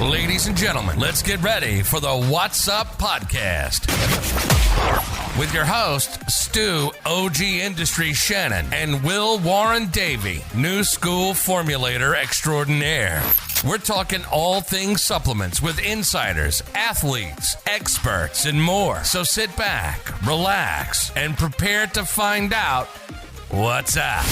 Ladies and gentlemen, let's get ready for the Wot Supp podcast. With your host, Stu, OG Industry Shannon, and Will warren-davey, new school formulator extraordinaire. We're talking all things supplements with insiders, athletes, experts, and more. So sit back, relax, and prepare to find out what's up.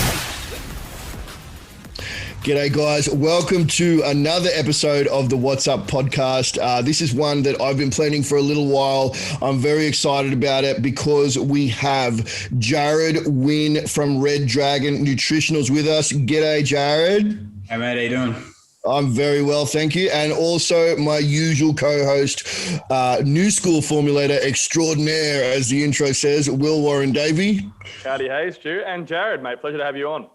G'day guys, welcome to another episode of the Wot Supp podcast. This is one that I've been planning for a little while. I'm very excited about it because we have Jarrod Wynn from Red Dragon Nutritionals with us. G'day Jarrod. Hey mate, how you doing? I'm very well, thank you. And also my usual co-host, new school formulator extraordinaire, as the intro says, Will warren-davey. Howdy, hey Stu and Jarrod, mate. Pleasure to have you on.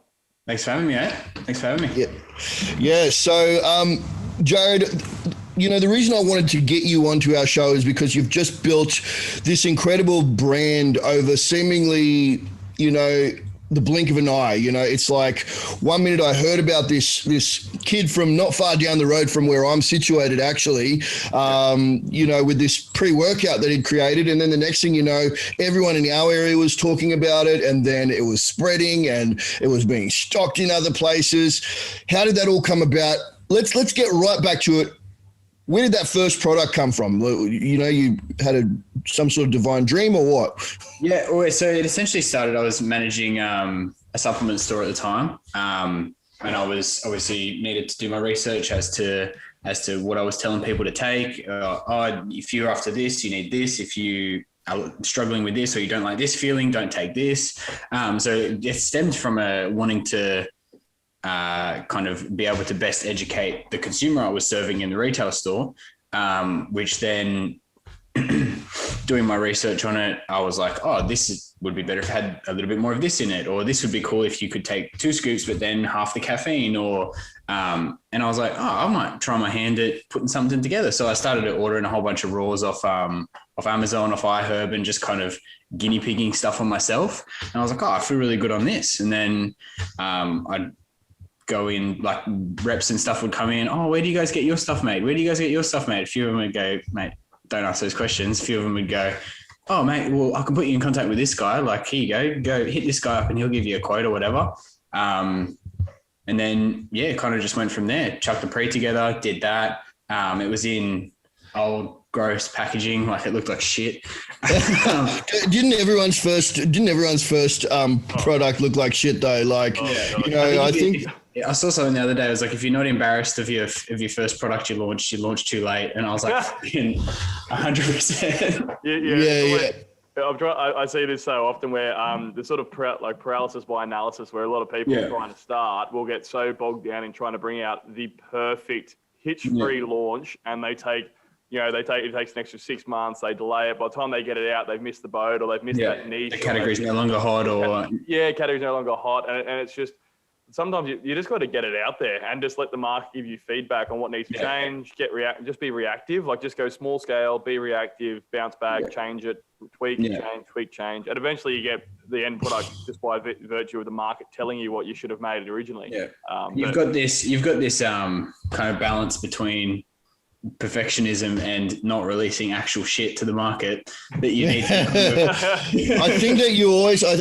Thanks for having me, eh? Thanks for having me. Yeah. So, Jarrod, you know, the reason I wanted to get you onto our show is because you've just built this incredible brand over seemingly, you know, the blink of an eye. You know, it's like 1 minute I heard about this kid from not far down the road from where I'm situated, actually, you know, with this pre-workout that he'd created. And then the next thing you know, everyone in our area was talking about it, and then it was spreading and it was being stocked in other places. How did that all come about? Let's get right back to it. Where did that first product come from? You know, you had some sort of divine dream or what? Yeah, well, so it essentially started, I was managing a supplement store at the time. And I was obviously needed to do my research as to what I was telling people to take. If you're after this, you need this. If you are struggling with this or you don't like this feeling, don't take this. So it stemmed from wanting to kind of be able to best educate the consumer I was serving in the retail store, which then doing my research on it, I was like, would be better if it had a little bit more of this in it, or this would be cool if you could take 2 scoops, but then half the caffeine, or, and I was like, I might try my hand at putting something together. So I started ordering a whole bunch of raws off Amazon, off iHerb, and just kind of guinea pigging stuff on myself. And I was like, I feel really good on this. And then, I'd go in, like reps and stuff would come in. Oh, where do you guys get your stuff made? Where do you guys get your stuff made? A few of them would go, mate, don't ask those questions. A few of them would go, oh mate, well, I can put you in contact with this guy. Like, here you go hit this guy up and he'll give you a quote or whatever. And then, kind of just went from there, chucked the pre together, did that. It was in old gross packaging, like it looked like shit. Didn't everyone's first product look like shit though? Like, you know, I think I saw something the other day. It was like, if you're not embarrassed of your first product you launched too late. And I was like, 100%. Yeah. I see this so often where the sort of paralysis by analysis, where a lot of people trying to start will get so bogged down in trying to bring out the perfect hitch-free launch, and it takes an extra 6 months. They delay it. By the time they get it out, they've missed the boat, or they've missed that niche. The category's no longer hot, category's no longer hot, and it's just sometimes you just got to get it out there and just let the market give you feedback on what needs to change. Just be reactive. Like, just go small scale, be reactive, bounce back, change it, tweak, change, and eventually you get the end product just by virtue of the market telling you what you should have made it originally. You've got this kind of balance between perfectionism and not releasing actual shit to the market that you need to I think that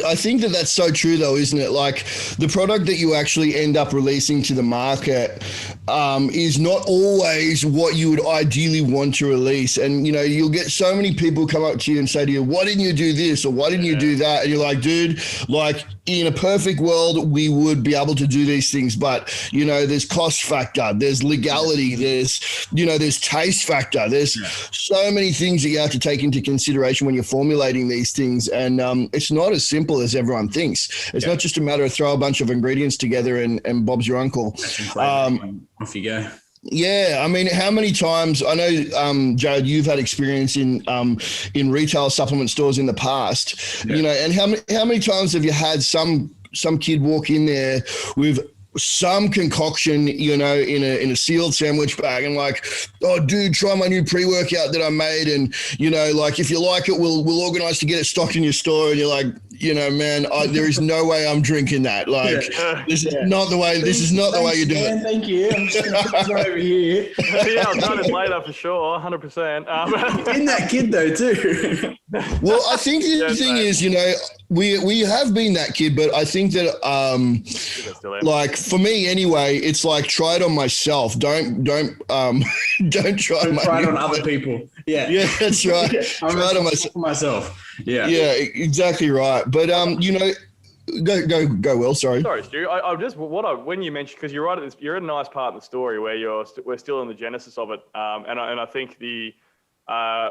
I think that that's so true though, isn't it? Like, the product that you actually end up releasing to the market is not always what you would ideally want to release. And, you know, you'll get so many people come up to you and say to you, why didn't you do this? Or why didn't you do that? And you're like, dude, like, in a perfect world, we would be able to do these things. But, you know, there's cost factor, there's legality, there's taste factor. There's so many things that you have to take into consideration when you're formulating these things. And it's not as simple as everyone thinks. It's not just a matter of throw a bunch of ingredients together and Bob's your uncle. Off you go. Yeah, I mean, how many times, I know, Jarrod, you've had experience in retail supplement stores in the past, you know, and how many times have you had some kid walk in there with some concoction, you know, in a sealed sandwich bag, and like, oh dude, try my new pre-workout that I made, and you know, like, if you like it, we'll organize to get it stocked in your store. And you're like, you know, man, there is no way I'm drinking that. Like, this is not the way. This is not the way you do it. Thank you. I'm just gonna put this one over here. Yeah, I'll try this later for sure, 100%. In that kid though too. Well, I think the thing is, you know, we have been that kid, but I think that like for me anyway, it's like try it on myself. Don't try it on other people. Yeah, that's right. I'm try it on myself. Yeah, exactly right. But you know, go. Will, sorry. Sorry, Stu. When you mentioned, because you're right, you're at a nice part in the story where we're still in the genesis of it, and I think the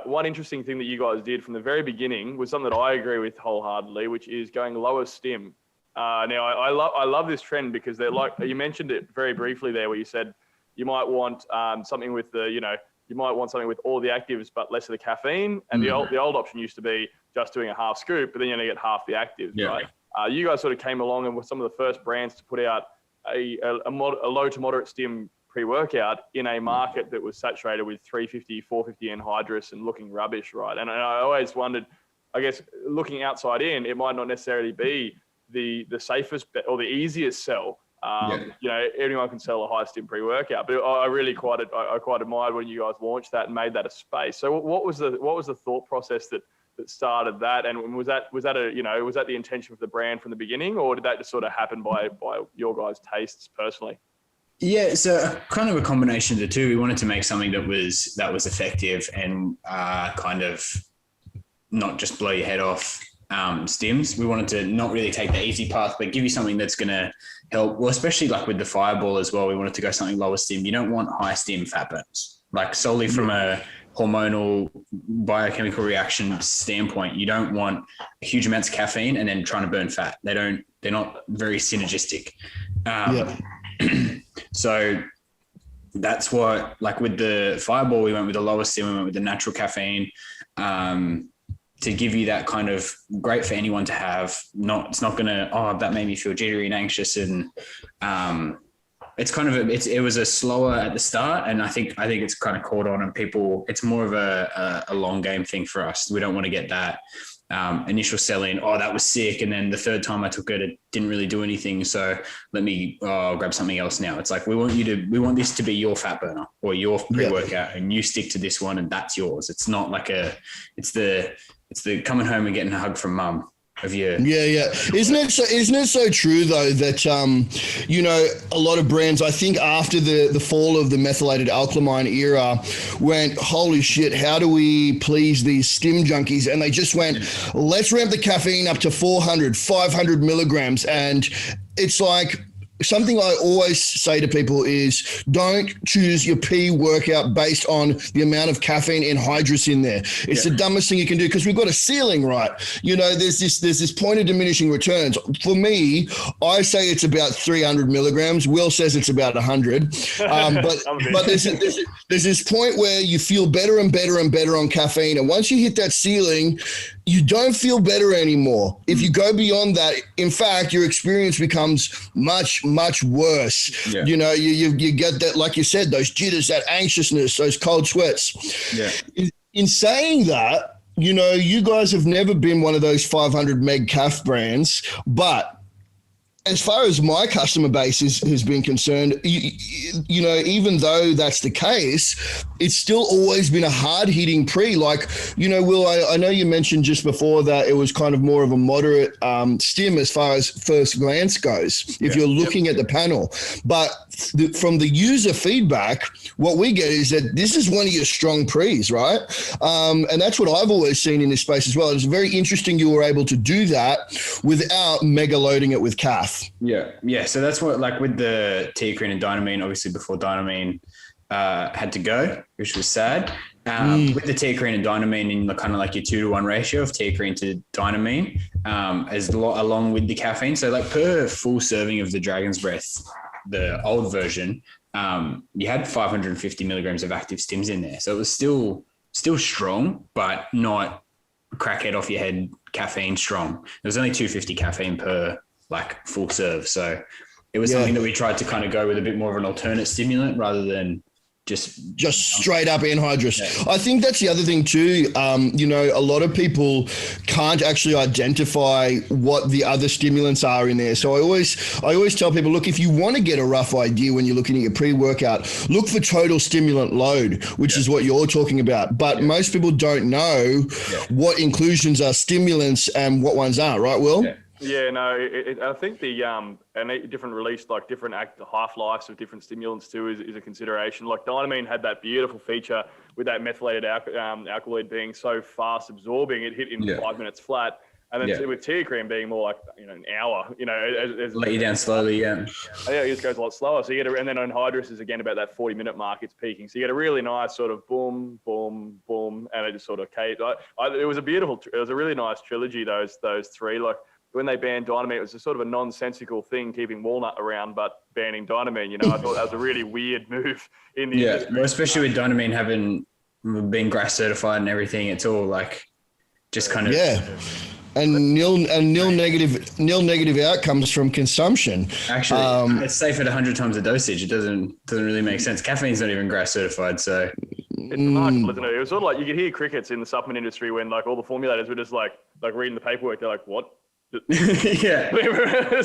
one interesting thing that you guys did from the very beginning was something that I agree with wholeheartedly, which is going lower stim. Now I love this trend because they're like, you mentioned it very briefly there, where you said you might want something with you might want something with all the actives but less of the caffeine, and the old option used to be just doing a half scoop, but then you're gonna get half the actives, right? You guys sort of came along and were some of the first brands to put out a low to moderate stim pre-workout in a market that was saturated with 350, 450 anhydrous and looking rubbish, right? And I always wondered, I guess, looking outside in, it might not necessarily be the safest or the easiest sell. You know, anyone can sell a high stim pre-workout, but I quite admired when you guys launched that and made that a space. So what was the thought process that started that, and was that the intention of the brand from the beginning, or did that just sort of happen by your guys' tastes personally? Yeah, so kind of a combination of the two. We wanted to make something that was effective and kind of not just blow your head off stims. We wanted to not really take the easy path, but give you something that's going to help. Well, especially like with the Fireball as well, we wanted to go something lower stim. You don't want high stim fat burns, like solely from a hormonal biochemical reaction standpoint. You don't want huge amounts of caffeine and then trying to burn fat. They're not very synergistic. So that's what, like with the Fireball, we went with the lowest stim, we went with the natural caffeine to give you that kind of great for anyone to have. It's not going to, that made me feel jittery and anxious. And it's kind of, it was a slower at the start. And I think it's kind of caught on, and people, it's more of a long game thing for us. We don't want to get that initial selling, that was sick, and then the third time I took it didn't really do anything, so let me grab something else now. It's like we want this to be your fat burner or your pre-workout, and you stick to this one and that's yours. It's not like it's the coming home and getting a hug from mum of you. Isn't it so true though that you know, a lot of brands, I think after the fall of the methylated alkylamine era, went, holy shit, how do we please these stim junkies? And they just went, let's ramp the caffeine up to 400 milligrams. And it's like, something I always say to people is don't choose your workout based on the amount of caffeine anhydrous in there. It's the dumbest thing you can do, because we've got a ceiling, right? You know, there's this point of diminishing returns. For me, I say it's about 300 milligrams. Will says it's about 100. But there's this point where you feel better and better and better on caffeine. And once you hit that ceiling, you don't feel better anymore. If you go beyond that, in fact, your experience becomes much worse. You know, you get that, like you said, those jitters, that anxiousness, those cold sweats. In saying that, you know, you guys have never been one of those 500 meg calf brands, but as far as my customer base has been concerned, you know, even though that's the case, it's still always been a hard-hitting pre. Like, you know, Will, I know you mentioned just before that it was kind of more of a moderate stim as far as first glance goes, if you're looking at the panel. But from the user feedback, what we get is that this is one of your strong pre's, right? And that's what I've always seen in this space as well. It's very interesting you were able to do that without mega loading it with calf. Yeah. So that's what, like with the teacrine and dynamine, obviously before dynamine had to go, which was sad. With the teacrine and dynamine in kind of like your 2-to-1 ratio of teacrine to dynamine, along with the caffeine. So like per full serving of the Dragon's Breath, the old version, you had 550 milligrams of active stims in there. So it was still strong, but not crackhead off your head caffeine strong. There was only 250 caffeine per like full serve. So it was something that we tried to kind of go with a bit more of an alternate stimulant rather than just straight up anhydrous. Yeah. I think that's the other thing too. A lot of people can't actually identify what the other stimulants are in there. So I always tell people, look, if you want to get a rough idea when you're looking at your pre-workout, look for total stimulant load, which is what you're talking about. But most people don't know what inclusions are stimulants and what ones aren't, right, Will? Yeah. Yeah, no, I think the and different release, like different half-lives of different stimulants too is a consideration. Like Dynamine had that beautiful feature with that methylated alkaloid being so fast absorbing, it hit in 5 minutes flat. And then with Teocream being more like, an hour, let you down slowly, Yeah, it just goes a lot slower. So you get and then Anhydrous is again about that 40-minute mark, it's peaking. So you get a really nice sort of boom, boom, boom, and it just sort of caved. It was a really nice trilogy, those three. Like, when they banned Dynamine, it was a sort of a nonsensical thing keeping Walnut around, but banning Dynamine, I thought that was a really weird move in the industry. Well, especially with Dynamine having been GRAS certified and everything, it's all like just kind of and nil negative outcomes from consumption. Actually, it's safe at 100 times the dosage. It doesn't really make sense. Caffeine's not even GRAS certified, so. It's remarkable, isn't it? It was sort of like you could hear crickets in the supplement industry when like all the formulators were just like reading the paperwork. They're like, what? Yeah. Hang on a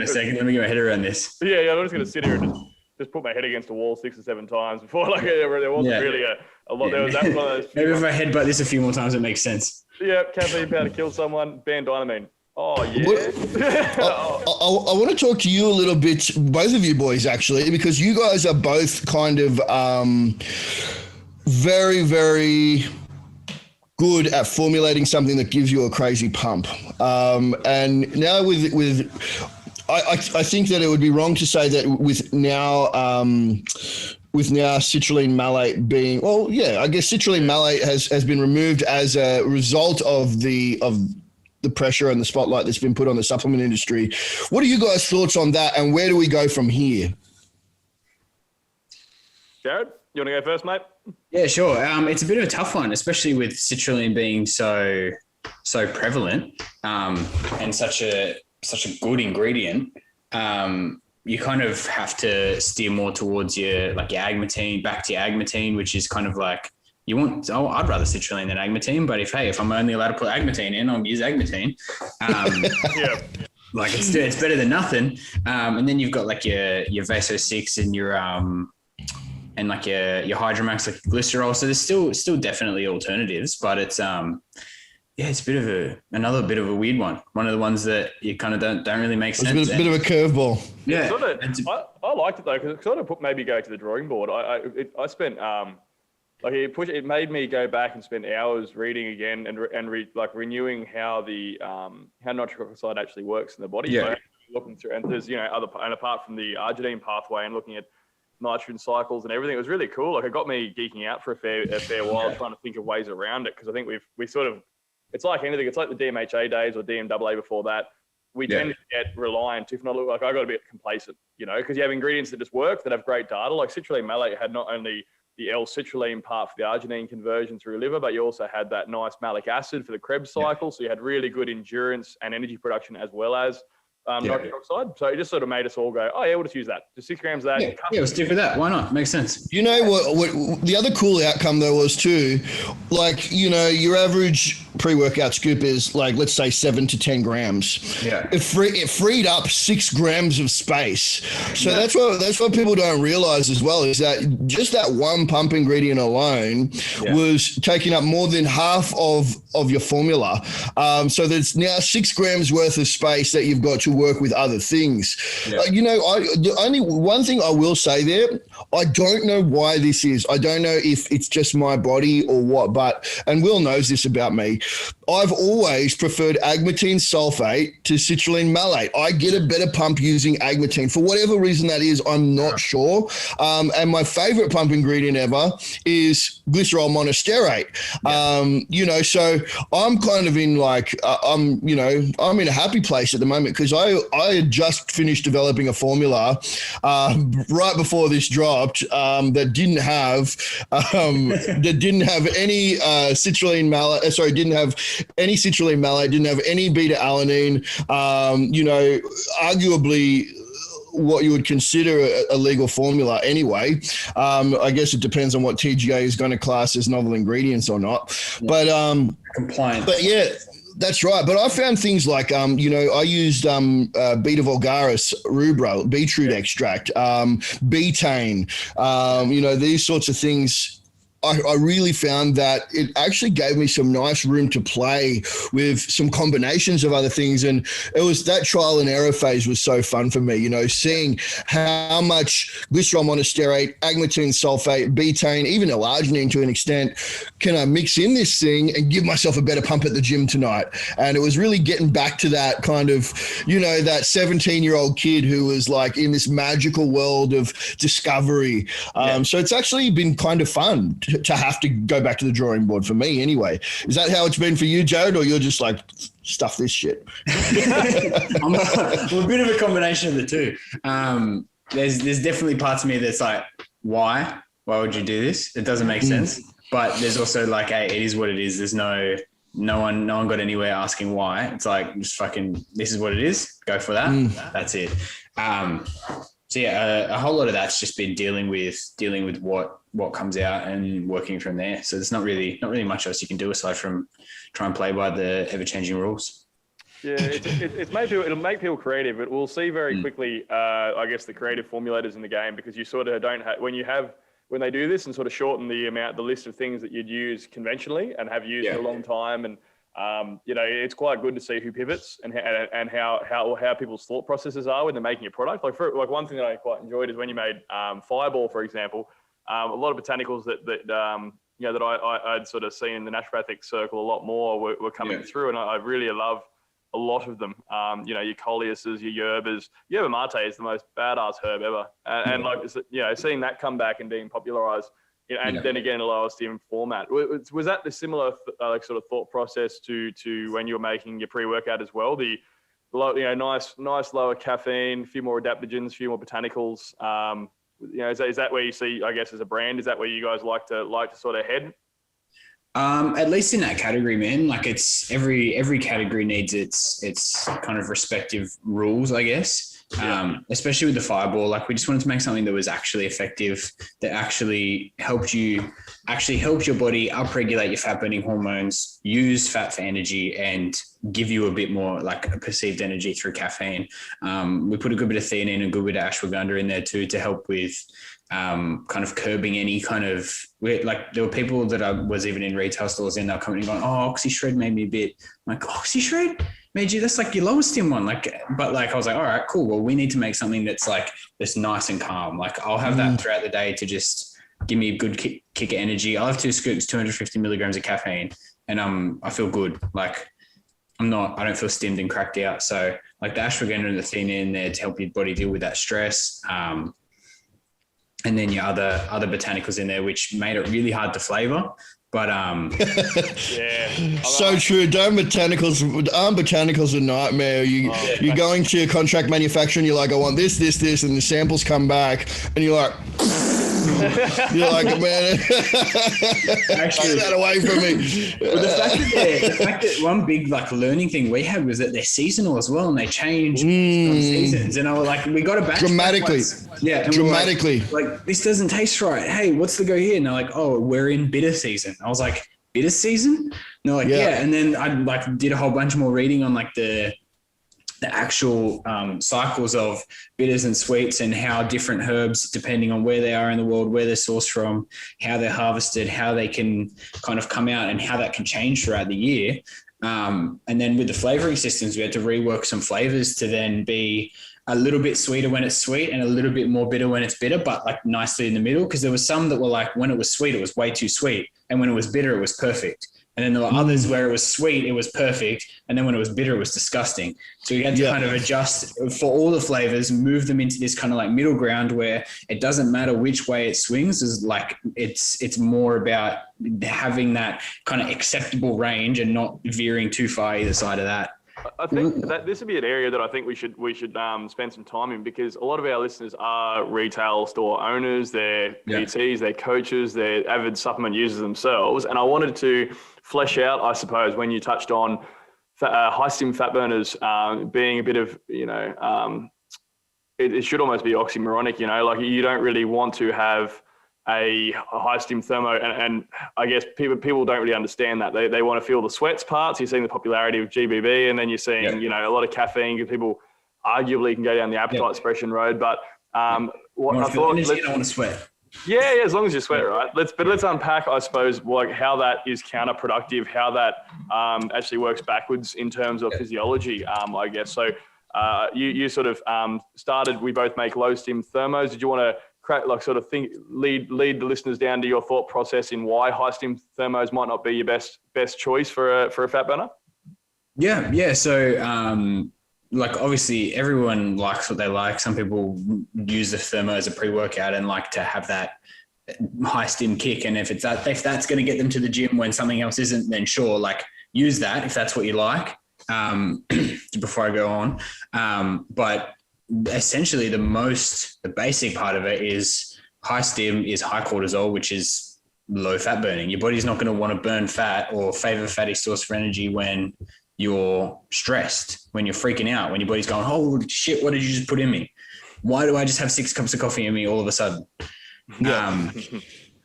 second. Let me get my head around this. Yeah. I'm just going to sit here and just put my head against the wall 6 or 7 times before there wasn't really a lot. There was that one of those. Maybe if I headbutt this a few more times, it makes sense. Yeah, caffeine powder to kill someone, ban Dynamine. Oh, yeah. I want to talk to you a little bit, both of you boys, actually, because you guys are both kind of very, very good at formulating something that gives you a crazy pump. And now I think that it would be wrong to say that with now citrulline malate being, I guess citrulline malate has been removed as a result of the pressure and the spotlight that's been put on the supplement industry. What are you guys' thoughts on that, and where do we go from here? Jarrod, you want to go first, mate? Yeah, sure. It's a bit of a tough one, especially with citrulline being so prevalent and such a good ingredient. You kind of have to steer more towards your agmatine, back to your agmatine, which is kind of like I'd rather citrulline than agmatine, but if I'm only allowed to put agmatine in, I'll use agmatine. Like it's better than nothing. And then you've got like your Vaso 6 and your and like your Hydromax, like glycerol. So there's still definitely alternatives, but it's it's another bit of a weird one. One of the ones that you kind of don't really make sense. It's a bit of a curveball. Yeah, I liked it though, because it sort of maybe go to the drawing board. I spent it made me go back and spend hours reading again and renewing how how nitric oxide actually works in the body. Yeah. So looking through, and there's and apart from the arginine pathway and looking at nitrogen cycles and everything, it was really cool. Like, it got me geeking out for a fair while, trying to think of ways around it, because I think we sort of, it's like anything. It's like the DMHA days or DMAA before that. We tend to get reliant, if not, like, I got a bit complacent, because you have ingredients that just work, that have great data. Like citrulline malate had not only the L-citrulline part for the arginine conversion through liver, but you also had that nice malic acid for the Krebs cycle. So you had really good endurance and energy production as well as nitric oxide. So it just sort of made us all go, oh yeah, we'll just use that. Just 6 grams of that. Yeah, we'll stick with that. Why not? Makes sense. You know what the other cool outcome though was too, like, your average pre-workout scoop is like, let's say 7 to 10 grams. Yeah. It freed up 6 grams of space. So that's what people don't realize as well, is that just that one pump ingredient alone was taking up more than half of your formula. So there's now 6 grams worth of space that you've got to work with other things. The only one thing I will say there, I don't know why this is. I don't know if it's just my body or what, and Will knows this about me. I've always preferred agmatine sulfate to citrulline malate. I get a better pump using agmatine. For whatever reason that is, I'm not sure. And my favorite pump ingredient ever is glycerol monosterate. So I'm kind of in I'm in a happy place at the moment, because I had just finished developing a formula right before this dropped that didn't have any citrulline malate. Sorry, didn't have any citrulline malate, didn't have any beta alanine. Arguably what you would consider a legal formula anyway. I guess it depends on what TGA is going to class as novel ingredients or not. But compliant. But yeah. That's right. But I found things like, I used Beta vulgaris rubra, beetroot extract, betaine, these sorts of things. I really found that it actually gave me some nice room to play with some combinations of other things. And it was that trial and error phase was so fun for me, seeing how much glycerol monosterate, agmatine sulfate, betaine, even L-arginine to an extent, can I mix in this thing and give myself a better pump at the gym tonight? And it was really getting back to that kind of, that 17-year-old kid who was like in this magical world of discovery. So it's actually been kind of fun to have to go back to the drawing board for me anyway. Is that how it's been for you, Jarrod, or you're just like, stuff this shit? I'm a bit of a combination of the two. There's definitely parts of me that's like, why would you do this? It doesn't make sense. But there's also like, hey, it is what it is. There's no one got anywhere asking why. It's like, just fucking, this is what it is. Go for that. That's it. So yeah, a whole lot of that's just been dealing with what comes out and working from there. So there's not really much else you can do aside from try and play by the ever-changing rules. Yeah, it'll make people creative, but we'll see very quickly, I guess, the creative formulators in the game, because you sort of don't have, when they do this and sort of shorten the list of things that you'd use conventionally and have used for a long time. And, it's quite good to see who pivots and how people's thought processes are when they're making a product. Like one thing that I quite enjoyed is when you made Fireball, for example, a lot of botanicals that I'd sort of seen in the naturopathic circle a lot more were coming through, and I really love a lot of them. Your coleuses, your yerbas. Yerba mate is the most badass herb ever, and seeing that come back and being popularized. Then again, a lower stim format. Was that the similar sort of thought process to when you were making your pre-workout as well? The nice lower caffeine, a few more adaptogens, a few more botanicals. Is that where you see, I guess, as a brand? Is that where you guys like to sort of head? At least in that category, man. Like it's every category needs its kind of respective rules, I guess. Especially with the Fireball, like we just wanted to make something that was actually effective, that actually helped your body upregulate your fat burning hormones, use fat for energy, and give you a bit more like a perceived energy through caffeine. We put a good bit of theanine and a good bit of ashwagandha in there too to help with kind of curbing any kind of like there were people that I was even in retail stores and they're coming and going, oh, OxyShred made me a bit. I'm like, OxyShred made you, that's like your lowest stim one. But I was like, all right, cool. Well, we need to make something that's nice and calm. Like I'll have that throughout the day to just give me a good kick of energy. I'll have 2 scoops, 250 milligrams of caffeine, and I feel good. Like I don't feel stimmed and cracked out. So like the ashwagandha and the theanine in there to help your body deal with that stress. And then your other botanicals in there, which made it really hard to flavor. But so true. Botanicals a nightmare. You're going to your contract manufacturer and you're like, I want this, and the samples come back and you're like, man, actually, take that away from me. Well, the fact that one big learning thing we had was that they're seasonal as well, and they change on seasons. And I was like, we got a batch dramatically. And dramatically. Like this doesn't taste right. Hey, what's the go here? And they're like, oh, we're in bitter season. I was like, bitter season? And they're like, yeah. And then I did a whole bunch more reading on the actual cycles of bitters and sweets and how different herbs, depending on where they are in the world, where they're sourced from, how they're harvested, how they can kind of come out and how that can change throughout the year. And then with the flavoring systems, we had to rework some flavors to then be a little bit sweeter when it's sweet and a little bit more bitter when it's bitter, but nicely in the middle. Because there was some that were when it was sweet, it was way too sweet. And when it was bitter, it was perfect. And then there were others where it was sweet, it was perfect. And then when it was bitter, it was disgusting. So we had to kind of adjust for all the flavors, move them into this kind of middle ground where it doesn't matter which way it swings. Is it's more about having that kind of acceptable range and not veering too far either side of that. I think that this would be an area that I think we should spend some time in, because a lot of our listeners are retail store owners, they're PTs, they're coaches, they're avid supplement users themselves. And I wanted to flesh out, I suppose, when you touched on high stim fat burners being a bit of, it should almost be oxymoronic, you know, like you don't really want to have a high stim thermo, and I guess people don't really understand that. They want to feel the sweats parts. You're seeing the popularity of GBB, and then you're seeing, you know, a lot of caffeine because people arguably can go down the appetite suppression road. But what I thought, you don't want to sweat. Yeah, as long as you sweat, right? Let's unpack, I suppose, like how that is counterproductive, how that actually works backwards in terms of physiology, I guess. So you sort of started. We both make low stim thermos. Did you want to lead the listeners down to your thought process in why high stim thermos might not be your best choice for a fat burner? Yeah. So like obviously everyone likes what they like. Some people use the thermo as a pre-workout and like to have that high stim kick. And if that's going to get them to the gym when something else isn't, then sure, like use that if that's what you like. Before I go on, but essentially the basic part of it is high stim is high cortisol, which is low fat burning. Your body's not going to want to burn fat or favor fatty source for energy when you're stressed, when you're freaking out, when your body's going, holy shit, what did you just put in me? Why do I just have 6 cups of coffee in me all of a sudden? Yeah.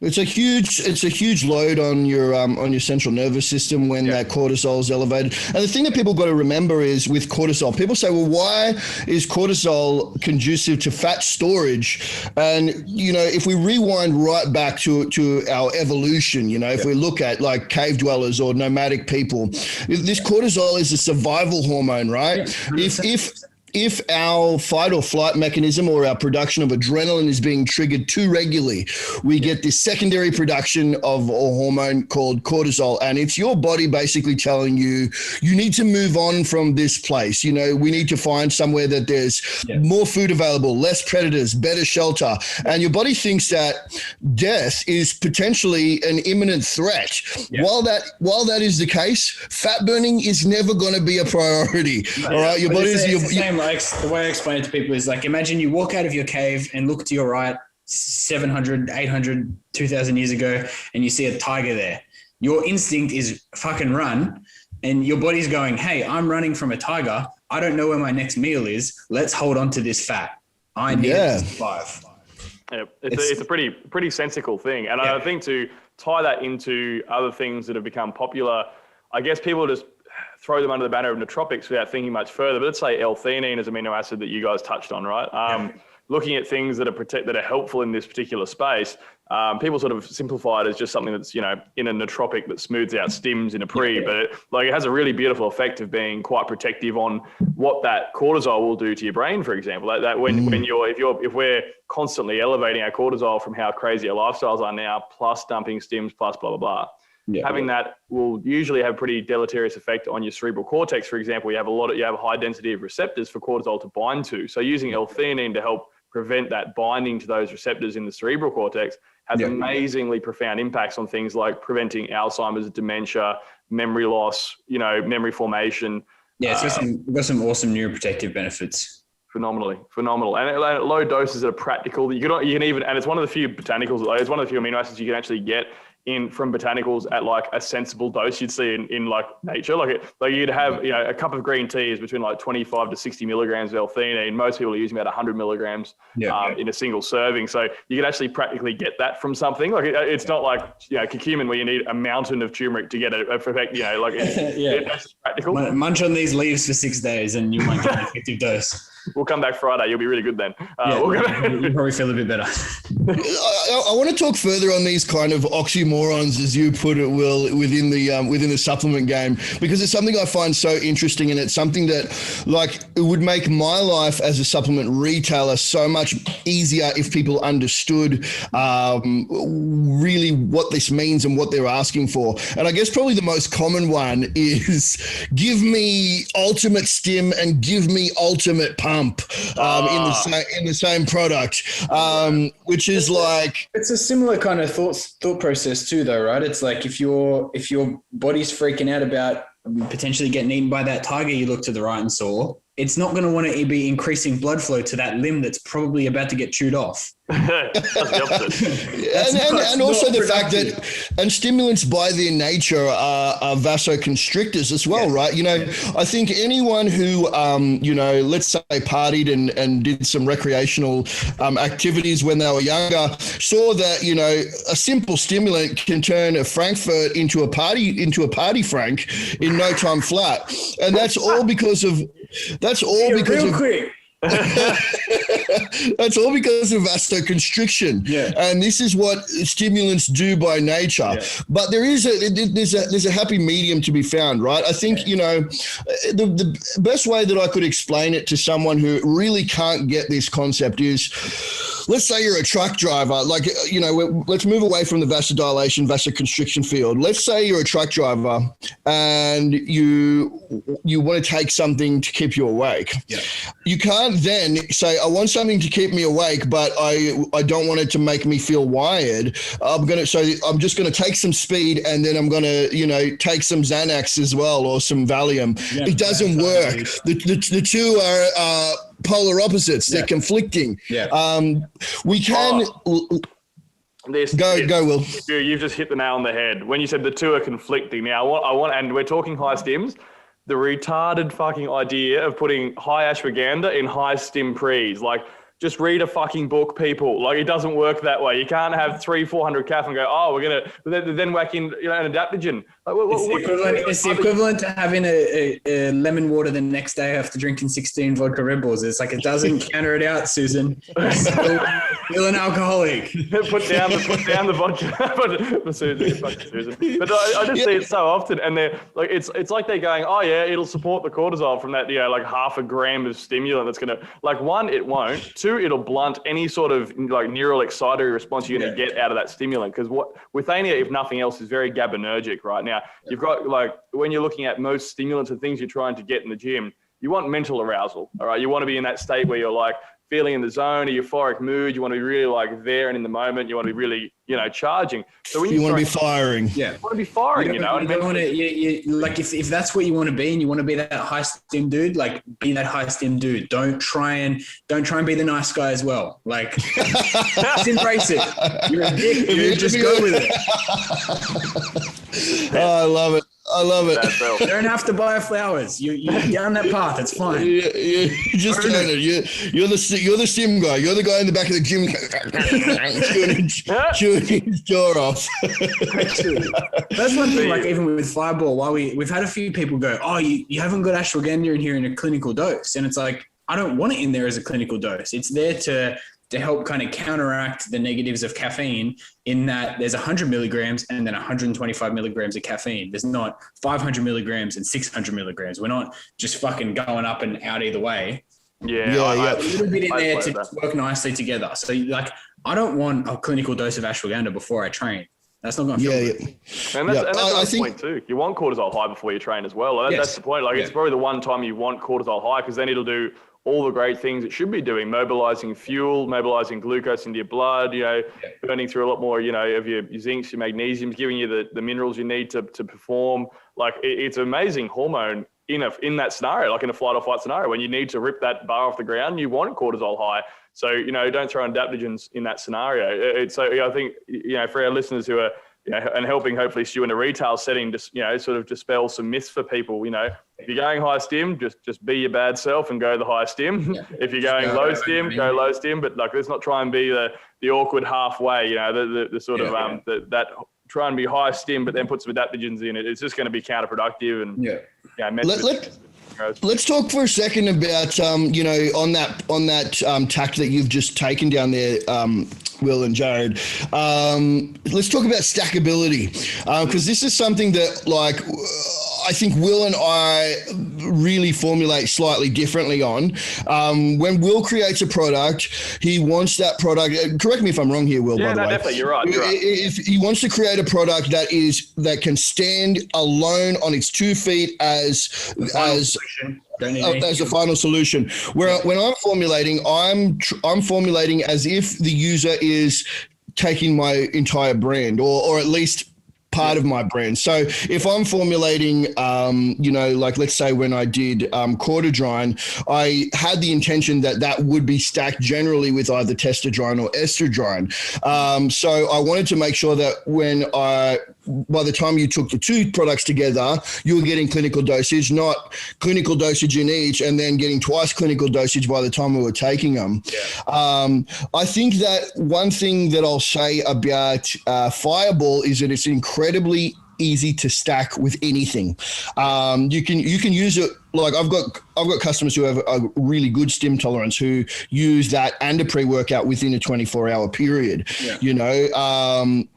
It's a huge load on your central nervous system when that cortisol is elevated. And the thing that people got to remember is with cortisol, people say, well, why is cortisol conducive to fat storage? And, you know, if we rewind right back to our evolution, you know, if we look at like cave dwellers or nomadic people, this cortisol is a survival hormone, right? Yeah, if our fight or flight mechanism or our production of adrenaline is being triggered too regularly, we get this secondary production of a hormone called cortisol. And it's your body basically telling you, you need to move on from this place. You know, we need to find somewhere that there's more food available, less predators, better shelter. And your body thinks that death is potentially an imminent threat. Yeah. While that is the case, fat burning is never going to be a priority. All right. Your body is the way I explain it to people is like, imagine you walk out of your cave and look to your right 700, 800, 2,000 years ago, and you see a tiger there. Your instinct is fucking run, and your body's going, hey, I'm running from a tiger. I don't know where my next meal is. Let's hold on to this fat. I need to survive. Yeah, it's a pretty sensical thing. And I think to tie that into other things that have become popular, I guess people just throw them under the banner of nootropics without thinking much further. But let's say L-theanine is an amino acid that you guys touched on, right? Looking at things that are helpful in this particular space, people sort of simplify it as just something that's, you know, in a nootropic that smooths out stims in a pre, but it has a really beautiful effect of being quite protective on what that cortisol will do to your brain, for example. If we're constantly elevating our cortisol from how crazy our lifestyles are now, plus dumping stims, plus blah, blah, blah. Having that will usually have a pretty deleterious effect on your cerebral cortex. For example, you have a high density of receptors for cortisol to bind to. So using L-theanine to help prevent that binding to those receptors in the cerebral cortex has amazingly profound impacts on things like preventing Alzheimer's, dementia, memory loss, you know, memory formation. Yeah, it's got some awesome neuroprotective benefits. Phenomenal. And at low doses that are practical, you can even, and it's one of the few botanicals, it's one of the few amino acids you can actually get from botanicals at like a sensible dose you'd see in like nature. Like you'd have, you know, a cup of green tea is between like 25 to 60 milligrams of L-theanine. Most people are using about 100 milligrams in a single serving. So you could actually practically get that from something. Like it's not like, you know, curcumin where you need a mountain of turmeric to get a effect, you know, like it's practical. Munch on these leaves for 6 days and you might get an effective dose. We'll come back Friday. You'll be really good then. You'll probably feel a bit better. I want to talk further on these kind of oxymorons, as you put it, Will, within the supplement game, because it's something I find so interesting, and it's something that, like, it would make my life as a supplement retailer so much easier if people understood really what this means and what they're asking for. And I guess probably the most common one is give me ultimate stim and give me ultimate pump in the same product, which is like, it's a similar kind of thought process too, though, right? It's like if your body's freaking out about potentially getting eaten by that tiger you look to the right and saw, it's not going to want to be increasing blood flow to that limb that's probably about to get chewed off. That's the opposite. and also the fact that, and stimulants by their nature are vasoconstrictors as well, right? You know, I think anyone who, you know, let's say partied and did some recreational activities when they were younger saw that, you know, a simple stimulant can turn a Frankfurt into a party Frank in no time flat. And that's all because of, that's all because of vasoconstriction. Yeah. And this is what stimulants do by nature. Yeah. But there's a happy medium to be found, right? I think, you know, the best way that I could explain it to someone who really can't get this concept is, let's say you're a truck driver, like, you know, let's move away from the vasodilation, vasoconstriction field. Let's say you're a truck driver and you want to take something to keep you awake. Yeah. You can't then say, I want something to keep me awake, but I don't want it to make me feel wired. I'm just going to take some speed and then I'm going to, you know, take some Xanax as well or some Valium. Yeah, it doesn't work. The two are polar opposites. They're conflicting. Yeah. We can go, Will. You've just hit the nail on the head when you said the two are conflicting. Now, I want, and we're talking high stims. The retarded fucking idea of putting high ashwagandha in high stim prees, like. Just read a fucking book, people. Like, it doesn't work that way. You can't have 300-400 calf and go, oh, we're going to then whack in, you know, an adaptogen. Like, it's the equivalent to having a lemon water the next day after drinking 16 vodka Red Bulls. It's like, it doesn't counter it out, Susan. Still an alcoholic. put down the vodka for Susan. But I just see it so often, and they're like, it's like they're going, oh yeah, it'll support the cortisol from that, you know, like half a gram of stimulant that's going to, like, one, it won't. Two, it'll blunt any sort of like neural excitatory response you're going to get out of that stimulant. Because what withania, if nothing else, is very GABAergic right now. You've got, like, when you're looking at most stimulants and things you're trying to get in the gym, you want mental arousal. All right, you want to be in that state where you're like feeling in the zone, a euphoric mood. You want to be really like there and in the moment. You want to be really, you know, charging. So when you want to be firing, you want to be firing. You know, you don't want to. Like if that's what you want to be, and you want to be that high stim dude, like be that high stim dude. Don't try and be the nice guy as well. Like just embrace it. You're a dick, dude. Just go with it. Oh, I love it. I love it. You don't have to buy flowers. You're down that path. It's fine. You just turn it. You're the sim guy. You're the guy in the back of the gym chewing his jaw off. That's one thing. Like even with Fireball, while we've had a few people go, oh, you haven't got ashwagandha in here in a clinical dose, and it's like, I don't want it in there as a clinical dose. It's there to help kind of counteract the negatives of caffeine, in that there's 100 milligrams and then 125 milligrams of caffeine. There's not 500 milligrams and 600 milligrams. We're not just fucking going up and out either way. Yeah. A little bit in there to just work nicely together. So like, I don't want a clinical dose of ashwagandha before I train. That's not going to feel good. And that's the point too. You want cortisol high before you train as well. That's the point. Like it's probably the one time you want cortisol high, because then it'll do all the great things it should be doing, mobilizing fuel, mobilizing glucose into your blood, you know, burning through a lot more, you know, of your zincs, your magnesiums, giving you the minerals you need to perform. Like it's an amazing hormone in that scenario, like in a flight or fight scenario, when you need to rip that bar off the ground, you want cortisol high. So, you know, don't throw in adaptogens in that scenario. I think, you know, for our listeners who are, you know, and helping hopefully Stu in a retail setting, just, you know, sort of dispel some myths for people. You know, if you're going high stim, just be your bad self and go the high stim. Yeah. If you're going low stim, go low stim. But like, let's not try and be the awkward halfway. You know, the sort of that try and be high stim, but then put some adaptogens in it. It's just going to be counterproductive and Let's talk for a second about you know, on that tact that you've just taken down there, Will and Jarrod. Let's talk about stackability, because this is something that, like, I think Will and I really formulate slightly differently on. When Will creates a product, he wants that product. Correct me if I'm wrong here, Will. Yeah, by the way, definitely, you're right. If he wants to create a product that can stand alone on its 2 feet as a final solution. Where when I'm formulating, I'm formulating as if the user is taking my entire brand, or at least part of my brand. So if I'm formulating, like let's say when I did Cortisol, I had the intention that would be stacked generally with either testosterone or estrogen. So I wanted to make sure that by the time you took the two products together, you were getting clinical dosage, not clinical dosage in each, and then getting twice clinical dosage by the time we were taking them. Yeah. I think that one thing that I'll say about Fireball is that it's incredibly easy to stack with anything. You can use it. Like I've got customers who have a really good stim tolerance who use that and a pre-workout within a 24-hour period. Yeah.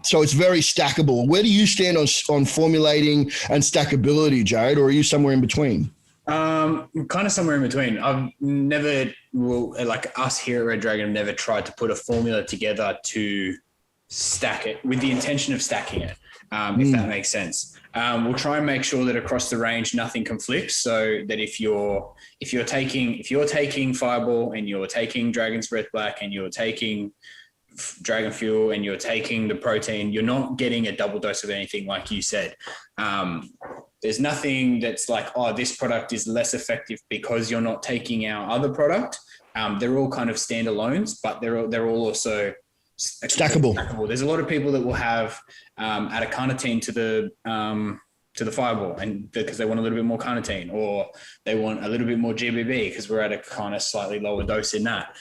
So it's very stackable. Where do you stand on formulating and stackability, Jarrod, or are you somewhere in between? Kind of somewhere in between. I've never, like us here at Red Dragon, have never tried to put a formula together to stack it with the intention of stacking it. If that makes sense. We'll try and make sure that across the range nothing conflicts, so that if you're taking Fireball and you're taking Dragon's Breath Black and you're taking Dragon Fuel and you're taking the protein, you're not getting a double dose of anything, like you said. There's nothing that's like, oh, this product is less effective because you're not taking our other product. They're all kind of standalones, but they're all also stackable. There's a lot of people that will have add a carnitine to the Fireball, and because they want a little bit more carnitine, or they want a little bit more GBB because we're at a kind of slightly lower dose in that.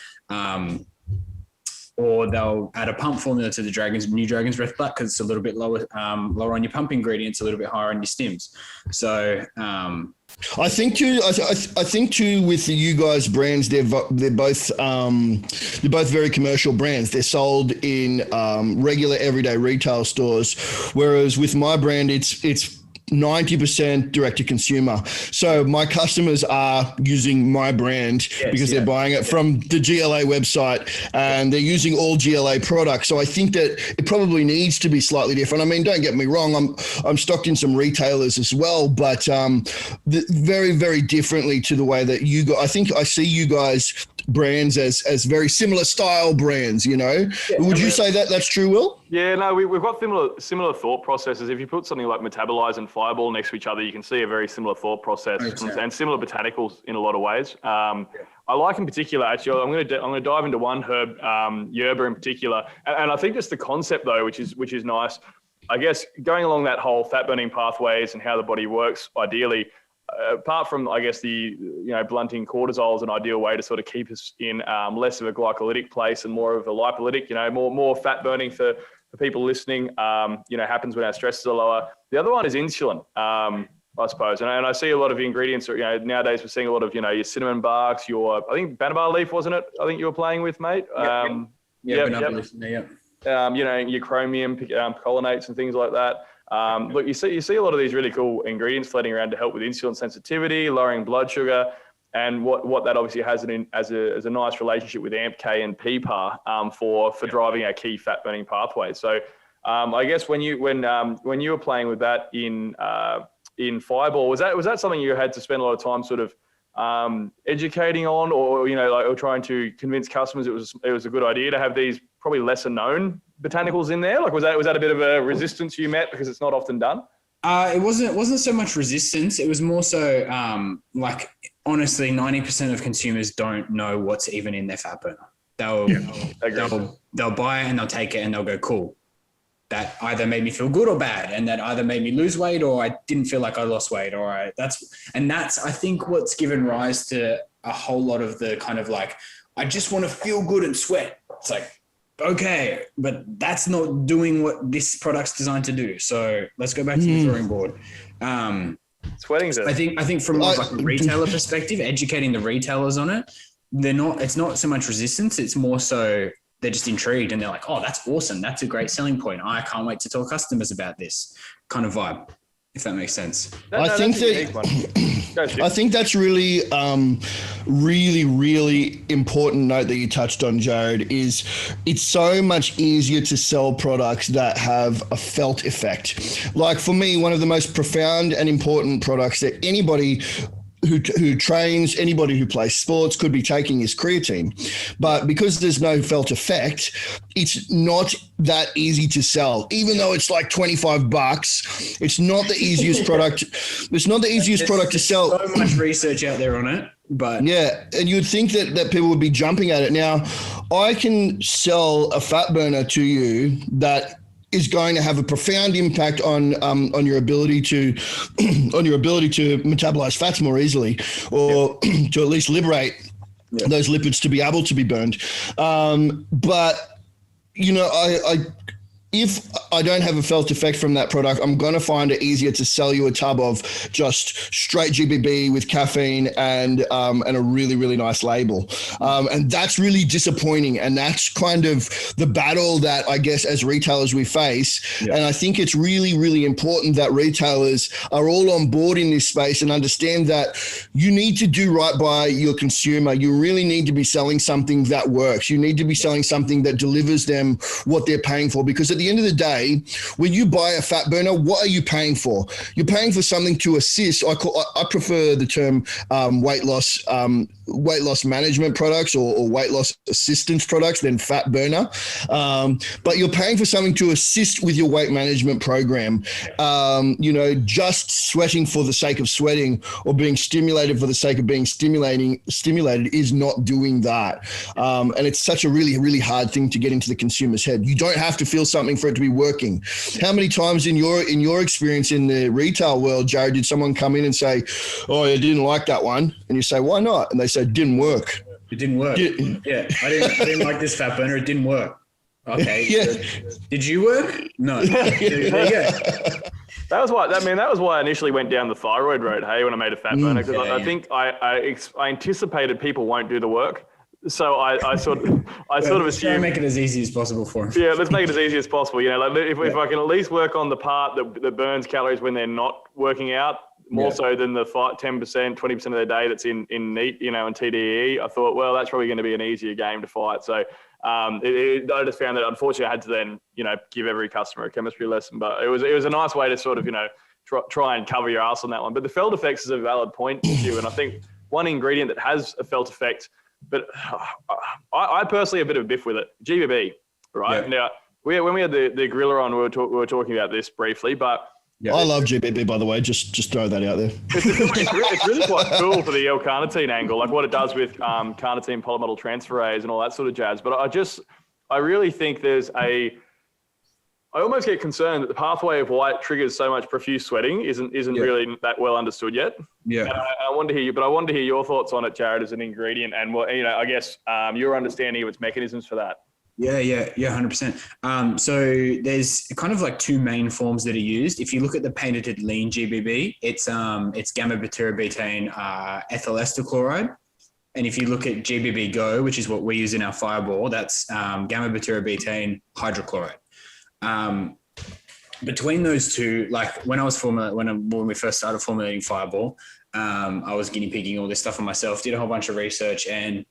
Or they'll add a pump formula to the new Dragon's Breath Black because it's a little bit lower on your pump ingredients, a little bit higher on your stims. So I think too with the you guys brands, they're both very commercial brands. They're sold in regular everyday retail stores, whereas with my brand, it's 90% direct to consumer. So my customers are using my brand because they're buying it from the GLA website, and they're using all GLA products. So I think that it probably needs to be slightly different. I mean, don't get me wrong, I'm stocked in some retailers as well, but very, very differently to the way that you go. I think I see you guys brands as very similar style brands, Would you say that that's true, Will? Yeah, no, we've got similar thought processes. If you put something like Metabolize and Fireball next to each other, you can see a very similar thought process and similar botanicals in a lot of ways. I like in particular, actually, I'm going to dive into one herb, yerba in particular, and I think just the concept though, which is nice. I guess going along that whole fat burning pathways and how the body works ideally. Apart from, I guess, the blunting cortisol is an ideal way to sort of keep us in less of a glycolytic place and more of a lipolytic. More fat burning for people listening. Happens when our stresses are lower. The other one is insulin, I suppose, and I see a lot of ingredients. Nowadays we're seeing a lot of your cinnamon barks. I think banana leaf, wasn't it? I think you were playing with, mate. Your chromium collinates and things like that. Look, you see a lot of these really cool ingredients floating around to help with insulin sensitivity, lowering blood sugar, and what that obviously has as a nice relationship with AMP-K and PPAR for driving our key fat burning pathways. So I guess when you were playing with that in Fireball, was that something you had to spend a lot of time sort of educating on, or trying to convince customers it was a good idea to have these probably lesser known botanicals in there? Like was that a bit of a resistance you met because it's not often done? It wasn't so much resistance. It was more so honestly, 90% of consumers don't know what's even in their fat burner. They'll buy it and they'll take it and they'll go, cool. That either made me feel good or bad, and that either made me lose weight or I didn't feel like I lost weight, or that's I think what's given rise to a whole lot of the kind of like, I just want to feel good and sweat. It's like, okay, but that's not doing what this product's designed to do. So let's go back to the drawing board. Sweating's I think from like a retailer perspective, educating the retailers on it, it's not so much resistance. It's more so they're just intrigued and they're like, oh, that's awesome. That's a great selling point. I can't wait to tell customers about this kind of vibe, if that makes sense. I think that's really, really, really important note that you touched on, Jarrod, is it's so much easier to sell products that have a felt effect. Like for me, one of the most profound and important products that anybody who trains, anybody who plays sports could be taking is creatine. But because there's no felt effect, it's not that easy to sell. Even though it's like $25, it's not the easiest product. It's not the easiest product to sell. So much research out there on it. But yeah, and you'd think that people would be jumping at it. Now, I can sell a fat burner to you that is going to have a profound impact on your ability to metabolize fats more easily, or to at least liberate those lipids to be able to be burned. But you know, if I don't have a felt effect from that product, I'm going to find it easier to sell you a tub of just straight GBB with caffeine and a really, really nice label. And that's really disappointing. And that's kind of the battle that I guess as retailers we face. Yeah. And I think it's really, really important that retailers are all on board in this space and understand that you need to do right by your consumer. You really need to be selling something that works. You need to be selling something that delivers them what they're paying for, because at the end of the day, when you buy a fat burner, what are you paying for? You're paying for something to assist. I prefer the term weight loss management products or weight loss assistance products than fat burner. But you're paying for something to assist with your weight management program. You know, just sweating for the sake of sweating or being stimulated for the sake of being stimulated is not doing that. And it's such a really, really hard thing to get into the consumer's head. You don't have to feel something for it to be working. How many times in your experience in the retail world, Jarrod, did someone come in and say, "Oh, I didn't like that one," and you say, "Why not?" And they say, "It didn't work." It didn't work. Yeah, I didn't like this fat burner. It didn't work. Okay. Yeah. Did you work? No. There you go. That was why I initially went down the thyroid road. Hey, when I made a fat burner, because I think I anticipated people won't do the work. So I sort of assumed. Try and make it as easy as possible for them. Yeah, let's make it as easy as possible. You know, like if I can at least work on the part that burns calories when they're not working out, more so than the 10%, 20% of their day that's in NEAT, you know, and TDEE. I thought, well, that's probably going to be an easier game to fight. So I just found that unfortunately I had to then, you know, give every customer a chemistry lesson. But it was a nice way to sort of, you know, try and cover your ass on that one. But the felt effects is a valid point to you, and I think one ingredient that has a felt effect. But I personally have a bit of a biff with it. GBB, right? Yeah. Now, when we had the gorilla on, we were talking about this briefly, but... Yeah. I love GBB, by the way. Just throw that out there. It's really quite cool for the L-carnitine angle, like what it does with carnitine polymetal transferase and all that sort of jazz. But I really think I almost get concerned that the pathway of why it triggers so much profuse sweating isn't really that well understood yet. Yeah. And I wanted to hear your thoughts on it, Jarrod, as an ingredient, and what, you know, I guess your understanding of its mechanisms for that. Yeah, 100%. So there's kind of like two main forms that are used. If you look at the patented lean GBB, it's gamma-butyrobietane ethyl ester chloride. And if you look at GBB Go, which is what we use in our Fireball, that's gamma-butyrobietane hydrochloride. Between those two, like when we first started formulating Fireball, I was guinea pigging all this stuff on myself, did a whole bunch of research, and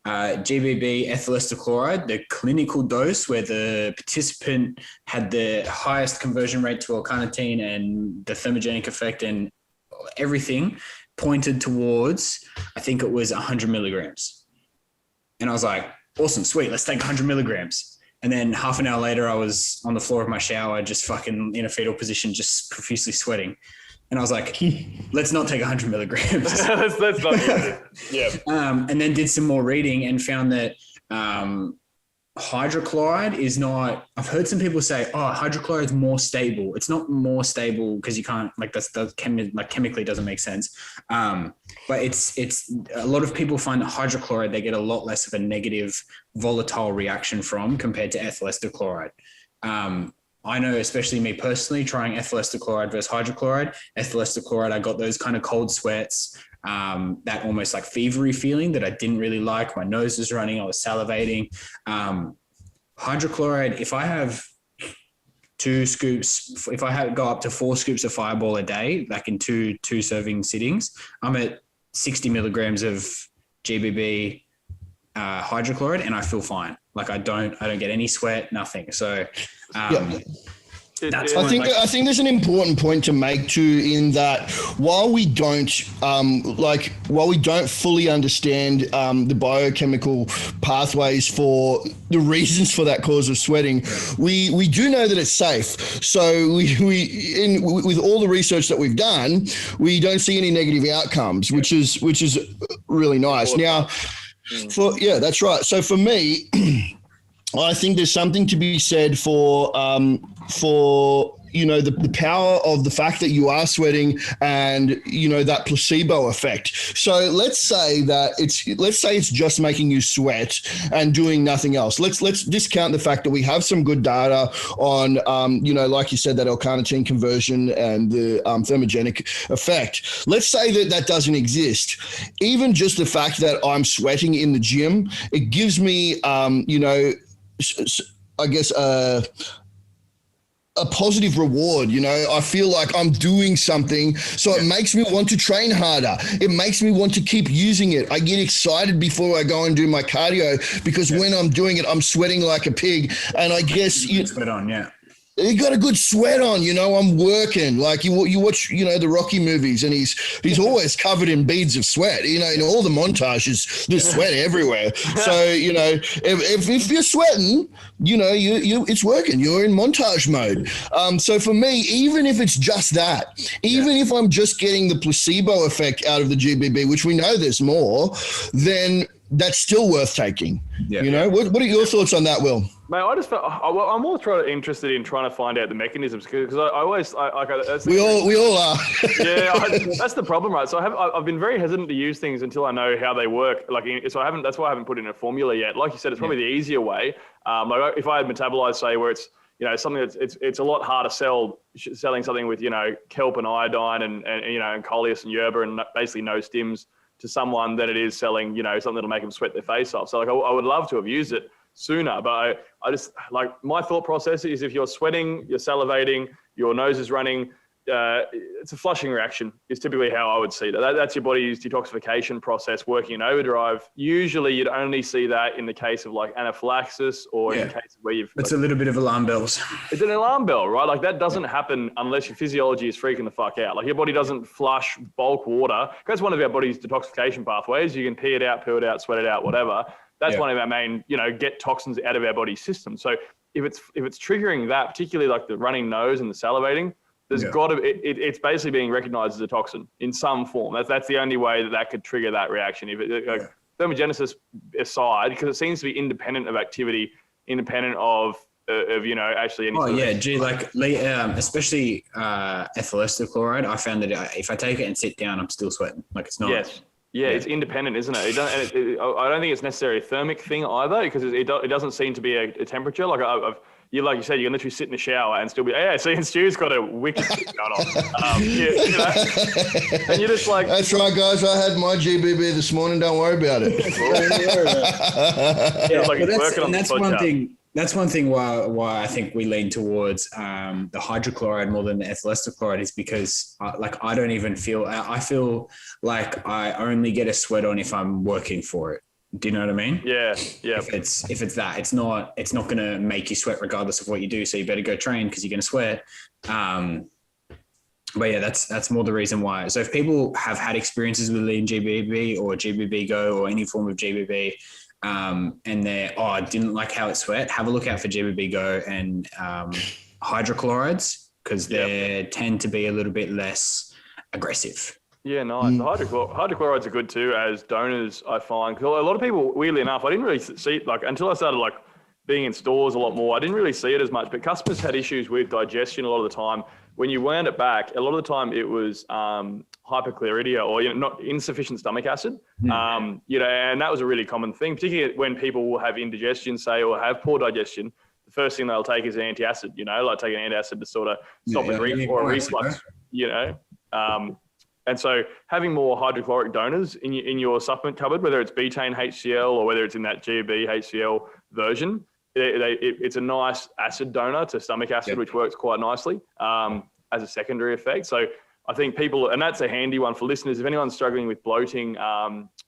GBB ethyl ester chloride, the clinical dose where the participant had the highest conversion rate to L-carnitine and the thermogenic effect and everything pointed towards, I think it was 100 milligrams. And I was like, awesome, sweet, let's take 100 milligrams. And then half an hour later, I was on the floor of my shower, just fucking in a fetal position, just profusely sweating. And I was like, let's not take 100 milligrams. That's not good. Yeah. And then did some more reading and found that hydrochloride is not, I've heard some people say, oh, hydrochloride is more stable. It's not more stable because you can't, like chemically doesn't make sense. But it's a lot of people find that hydrochloride, they get a lot less of a negative volatile reaction from compared to ethyl ester chloride. I know, especially me personally, trying ethyl ester chloride versus hydrochloride. Ethyl ester chloride, I got those kind of cold sweats, that almost like fevery feeling that I didn't really like. My nose was running, I was salivating. Hydrochloride, if I have 2 scoops, if I go up to 4 scoops of Fireball a day, like in two serving sittings, I'm at 60 milligrams of GBB hydrochloride, and I feel fine. Like I don't get any sweat, nothing. So, I think there's an important point to make too, in that while we don't fully understand the biochemical pathways for the reasons for that cause of sweating, we do know that it's safe. So with all the research that we've done, we don't see any negative outcomes, which is really nice. Now, that's right. So for me, I think there's something to be said for the power of the fact that you are sweating and that placebo effect. So let's say it's just making you sweat and doing nothing else. Let's discount the fact that we have some good data on like you said, that L-carnitine conversion and the thermogenic effect. Let's say that doesn't exist. Even just the fact that I'm sweating in the gym, it gives me I guess a positive reward. I feel like I'm doing something, so it makes me want to train harder. It makes me want to keep using it. I get excited before I go and do my cardio because when I'm doing it, I'm sweating like a pig. And I guess sweat on, he got a good sweat on, I'm working. Like you watch, the Rocky movies, and he's always covered in beads of sweat. In all the montages, there's sweat everywhere. So if you're sweating, it's working. You're in montage mode. So for me, even if it's just that, even if I'm just getting the placebo effect out of the GBB, which we know there's more, then that's still worth taking. What are your thoughts on that, Will? Mate, I'm more interested in trying to find out the mechanisms, because we all are. That's the problem, right? So I've been very hesitant to use things until I know how they work. That's why I haven't put in a formula yet. Like you said, it's probably the easier way. Like if I had metabolized, say, where it's something it's a lot harder selling something with kelp and iodine and coleus and yerba and basically no stims to someone than it is selling something that'll make them sweat their face off. So I would love to have used it sooner, but I just my thought process is, if you're sweating, you're salivating, your nose is running, it's a flushing reaction is typically how I would see that. That's your body's detoxification process working in overdrive. Usually you'd only see that in the case of anaphylaxis or in the case of where it's a little bit of alarm bells. It's an alarm bell, right? That doesn't happen unless your physiology is freaking the fuck out. Your body doesn't flush bulk water. That's one of our body's detoxification pathways. You can pee it out, poo it out, sweat it out, whatever. That's one of our main, get toxins out of our body system. So if it's triggering that, particularly like the running nose and the salivating, there's got to it's basically being recognized as a toxin in some form. That's the only way that could trigger that reaction. Thermogenesis aside, because it seems to be independent of activity, independent of actually anything. Especially ethyl ester chloride. I found that if I take it and sit down, I'm still sweating. It's not. Yes. Yeah, it's independent, isn't it? I don't think it's necessarily a thermic thing either, because it doesn't seem to be a temperature. Like you said, you can literally sit in the shower and still be, see, Stu's got a wicked shit going on. And you're just like... That's right, guys. I had my GBB this morning. Don't worry about it. That's one thing why I think we lean towards the hydrochloride more than the ethyl ester chloride, is because I don't even feel... I feel like I only get a sweat on if I'm working for it. Do you know what I mean? Yeah. If it's that, it's not going to make you sweat regardless of what you do. So you better go train because you're going to sweat. But yeah, that's more the reason why. So if people have had experiences with lean GBB or GBB Go or any form of GBB, and I didn't like how it sweat, have a look out for GBB Go and hydrochlorides, because they tend to be a little bit less aggressive. Yeah, nice. The hydrochlorides are good too as donors, I find. Because a lot of people, weirdly enough, I didn't really see it, until I started being in stores a lot more, I didn't really see it as much. But customers had issues with digestion a lot of the time. When you wound it back, a lot of the time it was hyperchloridia or not insufficient stomach acid. And that was a really common thing, particularly when people will have indigestion, say, or have poor digestion. The first thing they'll take is an antacid, take an antacid to sort of stop a reflux, And so having more hydrochloric donors in your supplement cupboard, whether it's betaine HCl or whether it's in that GB HCl version, it's a nice acid donor to stomach acid, which works quite nicely as a secondary effect. So I think people, and that's a handy one for listeners, if anyone's struggling with bloating,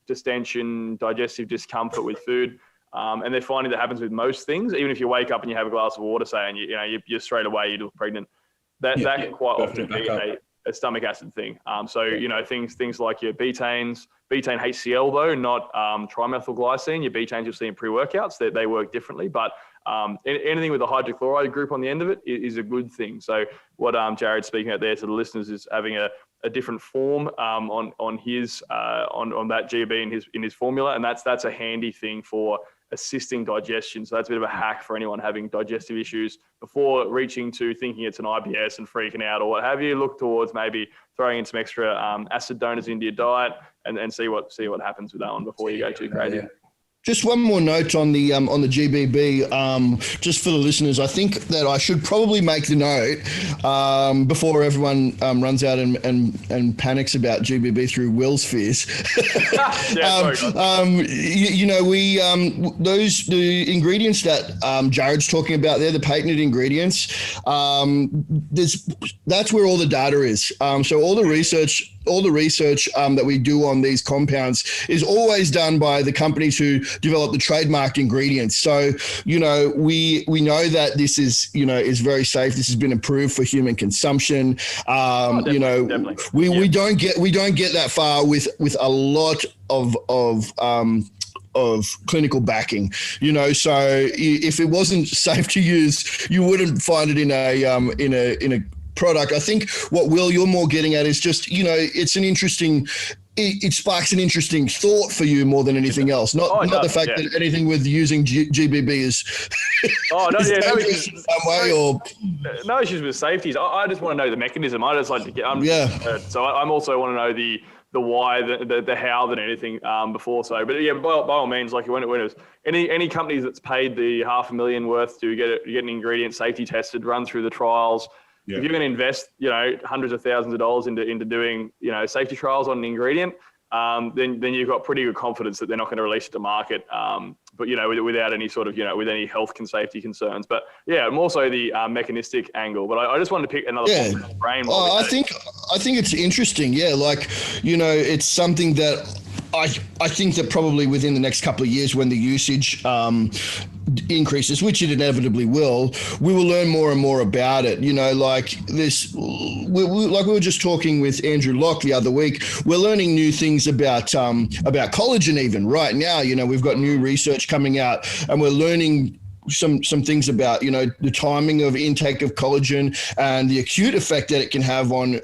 distension, digestive discomfort with food, And they're finding that happens with most things. Even if you wake up and you have a glass of water, say, and you're straight away, you look pregnant, that can quite often be a stomach acid thing. So things like your betaine HCl though, not trimethylglycine. Your betaines you'll see in pre-workouts, they work differently, but anything with a hydrochloride group on the end of it is a good thing. So what Jarrod's speaking out there to the listeners is having a different form on that GB in his formula, and that's a handy thing for assisting digestion. So that's a bit of a hack for anyone having digestive issues. Before reaching to thinking it's an IBS and freaking out or what have you, look towards maybe throwing in some extra acid donors into your diet and see what happens with that one before you go too crazy. Yeah. Just one more note on the GBB, just for the listeners. I think that I should probably make the note before everyone runs out and panics about GBB through Will's fears. The ingredients that Jarrod's talking about there, the patented ingredients, that's where all the data is. So all the research that we do on these compounds is always done by the companies who develop the trademarked ingredients. So, we know that this is very safe. This has been approved for human consumption. Definitely. We don't get that far with a lot of clinical backing, so if it wasn't safe to use, you wouldn't find it in a product. I think what you're more getting at is just, it's an interesting, it sparks an interesting thought for you more than anything else. Not the fact that anything with using GBB is dangerous in some way or no issues with safeties. I just want to know the mechanism. I just like to get so I'm also want to know the why, the how than anything before. So, but yeah, by all means, like when it was any company that's paid the $500,000 worth to get an ingredient safety tested, run through the trials. Yeah. If you're going to invest, hundreds of thousands of dollars into doing, safety trials on an ingredient, then you've got pretty good confidence that they're not going to release it to market. But without any sort of, with any health and safety concerns. But yeah, more so the mechanistic angle. But I just wanted to pick another point in the brain. I think it's interesting. Yeah, it's something that I think that probably within the next couple of years, when the usage increases, which it inevitably will, we will learn more and more about it. Like we were just talking with Andrew Locke the other week. We're learning new things about collagen even right now. We've got new research coming out, and we're learning some things about the timing of intake of collagen and the acute effect that it can have on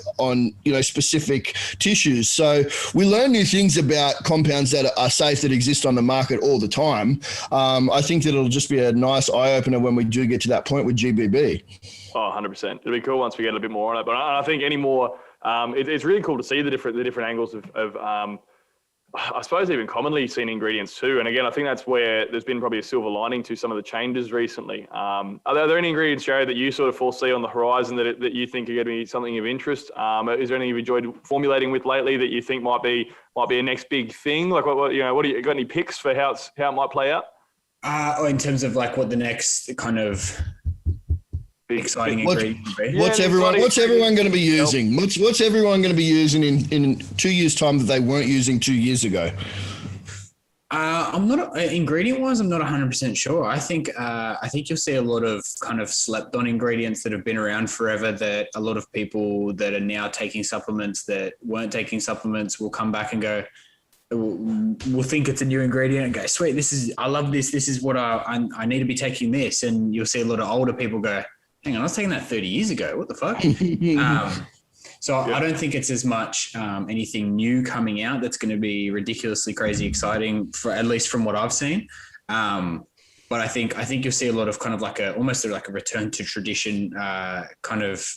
specific tissues. So we learn new things about compounds that are safe, that exist on the market all the time. I think that it'll just be a nice eye opener when we do get to that point with GBB. Oh, 100%. It'll be cool once we get a bit more on it. But I think any more, it's really cool to see the different angles of I suppose even commonly seen ingredients too. And again, I think that's where there's been probably a silver lining to some of the changes recently. Are there any ingredients, Jarrod, that you sort of foresee on the horizon that you think are going to be something of interest? Is there anything you've enjoyed formulating with lately that you think might be a next big thing? Like what do you got any picks for how it might play out? In terms of like what the next kind of exciting ingredient would be. What's everyone going to be using? What's everyone going to be using in 2 years' time that they weren't using 2 years ago? I'm not ingredient wise. I'm not 100% sure. I think you'll see a lot of kind of slept on ingredients that have been around forever. That a lot of people that are now taking supplements that weren't taking supplements will come back and go. We'll think it's a new ingredient and go, sweet. I love this. This is what I need to be taking this. And you'll see a lot of older people go, hang on, I was taking that 30 years ago. What the fuck? I don't think it's as much anything new coming out that's going to be ridiculously crazy exciting, for at least from what I've seen. But I think you'll see a lot of kind of almost like a return to tradition, kind of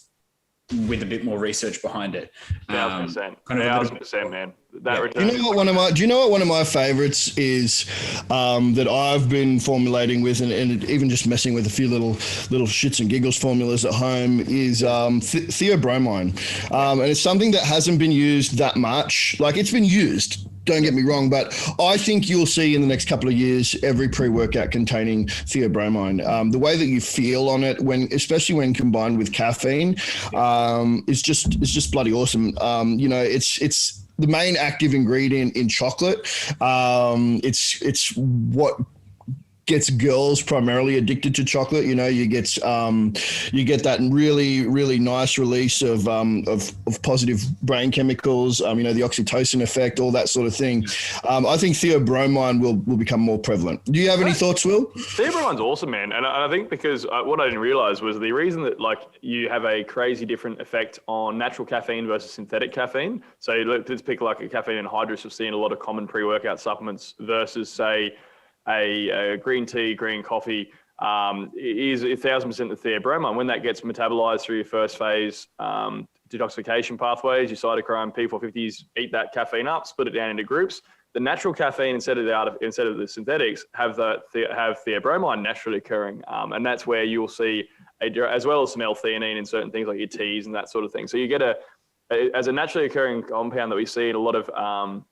with a bit more research behind it. 1,000%. 1,000%, man. That return. Do you know what one of my favorites is that I've been formulating with and even just messing with a few little shits and giggles formulas at home is theobromine. And it's something that hasn't been used that much. Like, it's been used, don't get me wrong, but I think you'll see in the next couple of years every pre-workout containing theobromine. The way that you feel on it, especially when combined with caffeine, is just bloody awesome. It's the main active ingredient in chocolate. It's what gets girls primarily addicted to chocolate. You know, you get that really, really nice release of positive brain chemicals, you know, the oxytocin effect, all that sort of thing. I think theobromine will become more prevalent. Do you have any thoughts, Will? Theobromine's awesome, man. And I think because what I didn't realize was the reason that like you have a crazy different effect on natural caffeine versus synthetic caffeine. So let's pick like a caffeine anhydrous we've seen a lot of common pre-workout supplements versus say a green tea, green coffee, is 1,000% the theobromine. When that gets metabolized through your first phase detoxification pathways, your cytochrome P450s eat that caffeine up, split it down into groups. The natural caffeine instead of the synthetics have theobromine naturally occurring, and that's where you'll see as well as some L-theanine in certain things like your teas and that sort of thing. So you get as a naturally occurring compound that we see in a lot of.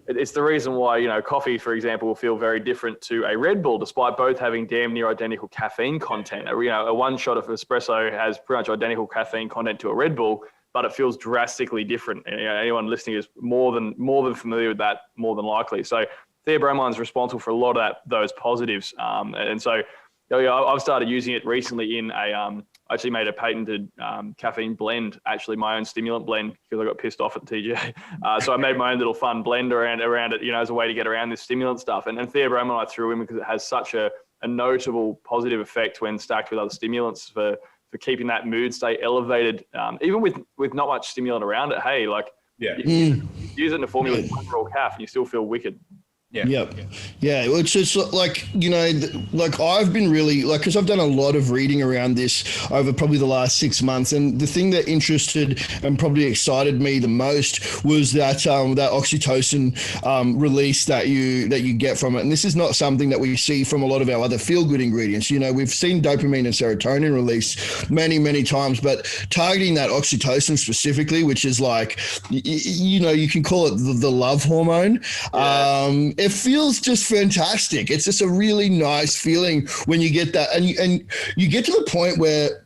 It's the reason why, you know, coffee, for example, will feel very different to a Red Bull, despite both having damn near identical caffeine content. You know, a one shot of espresso has pretty much identical caffeine content to a Red Bull, but it feels drastically different. And, you know, anyone listening is more than familiar with that, more than likely. So theobromine is responsible for a lot of those positives. And so, you know, I've started using it recently in I actually made a patented caffeine blend, actually my own stimulant blend, because I got pissed off at TJ. So I made my own little fun blend around it, you know, as a way to get around this stimulant stuff. And theobromine I threw in because it has such a notable positive effect when stacked with other stimulants for keeping that mood state elevated, even with not much stimulant around it. Hey, like, you use it in a formula with raw caff and you still feel wicked. Yeah. Yep. Yeah. It's just like, you know, like I've been really like, because I've done a lot of reading around this over probably the last 6 months. And the thing that interested and probably excited me the most was that that oxytocin release that you get from it. And this is not something that we see from a lot of our other feel-good ingredients. You know, we've seen dopamine and serotonin release many, many times, but targeting that oxytocin specifically, which is like, you know, you can call it the love hormone. Yeah. It feels just fantastic. It's just a really nice feeling when you get that. And you get to the point where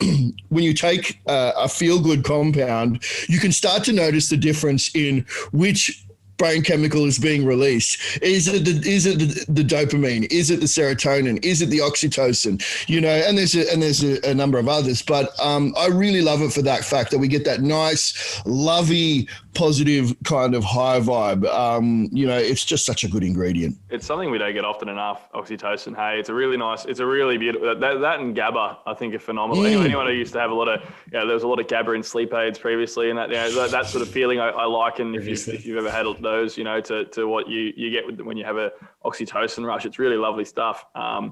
when you take a feel-good compound, you can start to notice the difference in which brain chemical is being released. Is it the dopamine? Is it the serotonin? Is it the oxytocin? You know, and there's a number of others. But I really love it for that fact that we get that nice, lovey, positive kind of high vibe. You know, it's just such a good ingredient. It's something we don't get often enough, oxytocin. Hey, it's a really beautiful, that and GABA, I think, are phenomenal. Anyone who used to have a lot of, you know, there was a lot of GABA in sleep aids previously, and that, you know, that sort of feeling I liken if you've ever had those, you know, to what you get when you have a oxytocin rush. It's really lovely stuff. I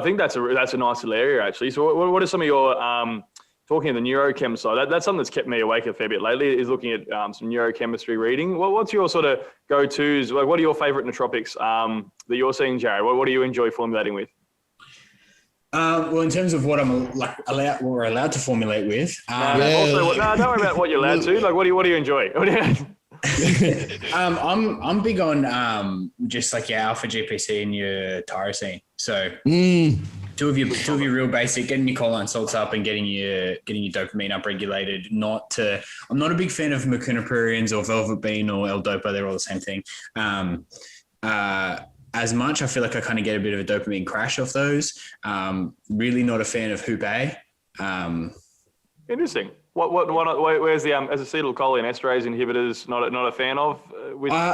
think that's a nice little area actually. So what are some of your talking of the neurochem side, that's something that's kept me awake a fair bit lately, is looking at some neurochemistry reading. What's your sort of go-tos? Like, what are your favorite nootropics that you're seeing, Jarrod? What do you enjoy formulating with? Well, in terms of what we're allowed to formulate with. Don't worry about what you're allowed to. Like, what do you enjoy? I'm big on just like your alpha GPC and your tyrosine. So two of your real basic, getting your choline salts up and getting your dopamine upregulated. I'm not a big fan of macunapurines or velvet bean or L-Dopa. They're all the same thing. As much, I feel like I kind of get a bit of a dopamine crash off those. Really not a fan of Houpe. Interesting. Where's the acetylcholine esterase inhibitors? Not a fan of.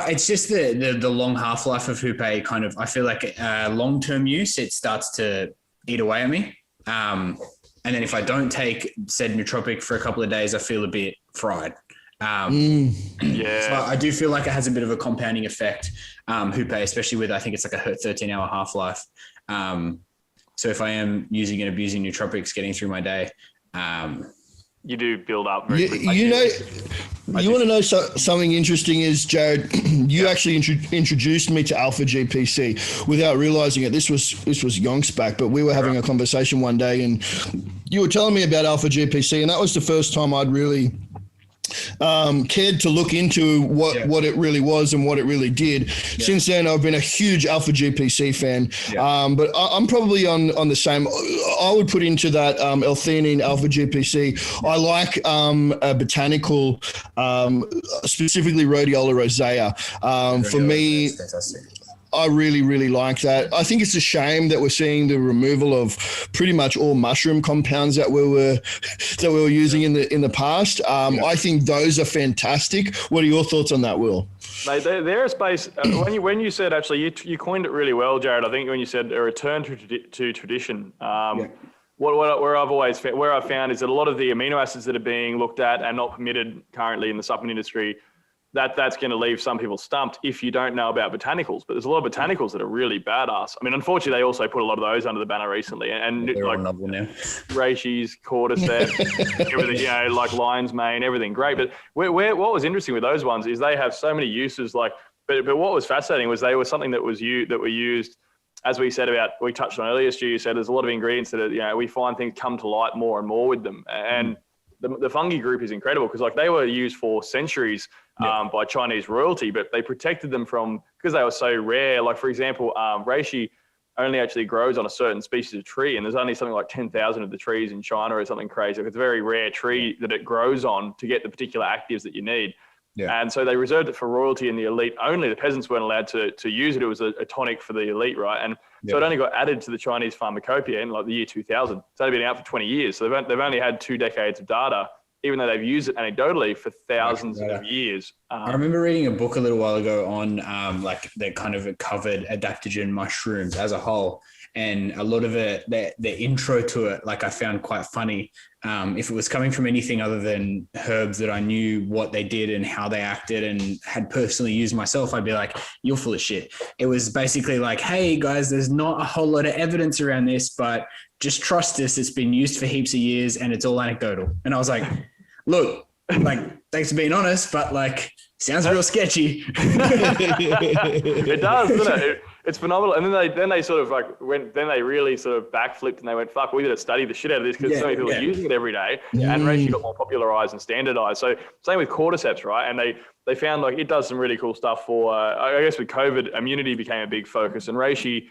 It's just the long half life of Houpe. Kind of, I feel like long term use, it starts to eat away at me. And then if I don't take said nootropic for a couple of days, I feel a bit fried. So I do feel like it has a bit of a compounding effect. Houpe, especially with, I think it's like a 13-hour half life. So if I am using and abusing nootropics, getting through my day. You do build up very quickly. You want to know something interesting is, Jarrod, you actually introduced me to alpha GPC without realizing it. This was yonks back, but we were having a conversation one day and you were telling me about alpha GPC, and that was the first time I'd really cared to look into what it really was and what it really did. Since then, I've been a huge alpha GPC fan, but I'm probably on the same. I would put into that L-theanine alpha GPC. I like a botanical, specifically Rhodiola rosea. For me, I really, really like that. I think it's a shame that we're seeing the removal of pretty much all mushroom compounds that we were using in the past. I think those are fantastic. What are your thoughts on that, Will? Mate, they're a space. When you said, actually, you coined it really well, Jarrod. I think when you said a return to tradition. Where I've found is that a lot of the amino acids that are being looked at and not permitted currently in the supplement industry, that's going to leave some people stumped if you don't know about botanicals. But there's a lot of botanicals that are really badass. I mean, unfortunately, they also put a lot of those under the banner recently, and they're like all novel now. Reishi's, Cortisol, everything, like lion's mane, everything great. But what was interesting with those ones is they have so many uses. But what was fascinating was they were something that were used. As we touched on earlier, Stu, you said there's a lot of ingredients that are, we find things come to light more and more with them. And the fungi group is incredible because like they were used for centuries by Chinese royalty, but they protected them because they were so rare. Like for example, reishi only actually grows on a certain species of tree, and there's only something like 10,000 of the trees in China or something crazy. Like it's a very rare tree that it grows on to get the particular actives that you need. Yeah. And so they reserved it for royalty and the elite only. The peasants weren't allowed to use it. It was a tonic for the elite, right? And so it only got added to the Chinese pharmacopoeia in like the year 2000. It's only been out for 20 years. So they've only had 2 decades of data, even though they've used it anecdotally for thousands of years. I remember reading a book a little while ago on like the kind of covered adaptogen mushrooms as a whole. And a lot of it, the intro to it, like I found quite funny. If it was coming from anything other than herbs that I knew what they did and how they acted and had personally used myself, I'd be like, you're full of shit. It was basically like, hey guys, there's not a whole lot of evidence around this, but just trust us. It's been used for heaps of years and it's all anecdotal. And I was like, look, like, thanks for being honest, but like, sounds real sketchy. It does, doesn't it? It's phenomenal. And then they sort of like they really sort of backflipped and they went, fuck, we got to study the shit out of this because so many people are using it every day. And reishi got more popularized and standardized. So same with cordyceps, right? And they found like it does some really cool stuff for, I guess with COVID, immunity became a big focus. And reishi,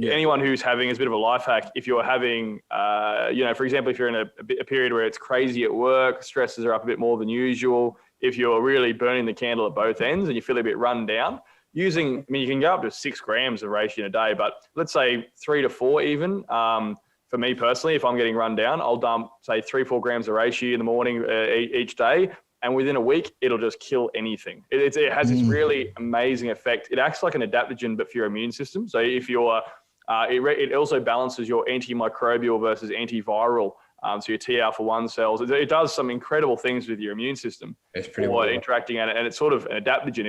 anyone who's having is a bit of a life hack. If you're having, for example, if you're in a period where it's crazy at work, stresses are up a bit more than usual, if you're really burning the candle at both ends and you feel a bit run down, you can go up to 6 grams of reishi in a day, but let's say 3 to 4 even. For me personally, if I'm getting run down, I'll dump, say, 3-4 grams of reishi in the morning each day. And within a week, it'll just kill anything. It has this really amazing effect. It acts like an adaptogen, but for your immune system. So if you're, it also balances your antimicrobial versus antiviral. So your T alpha 1 cells, it does some incredible things with your immune system. It's pretty interacting at it, and it's sort of an adaptogen.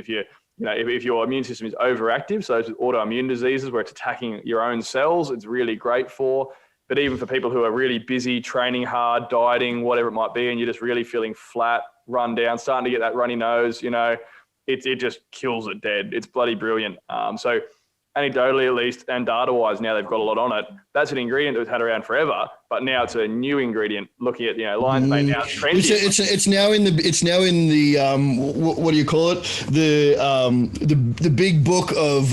If your immune system is overactive, so it's autoimmune diseases where it's attacking your own cells, it's really great for. But even for people who are really busy, training hard, dieting, whatever it might be, and you're just really feeling flat, run down, starting to get that runny nose, it just kills it dead. It's bloody brilliant. So anecdotally at least, and data-wise, now they've got a lot on it. That's an ingredient that was had around forever, but now it's a new ingredient. Looking at lion's mane now, it's trendy. It's now in the what do you call it? The big book of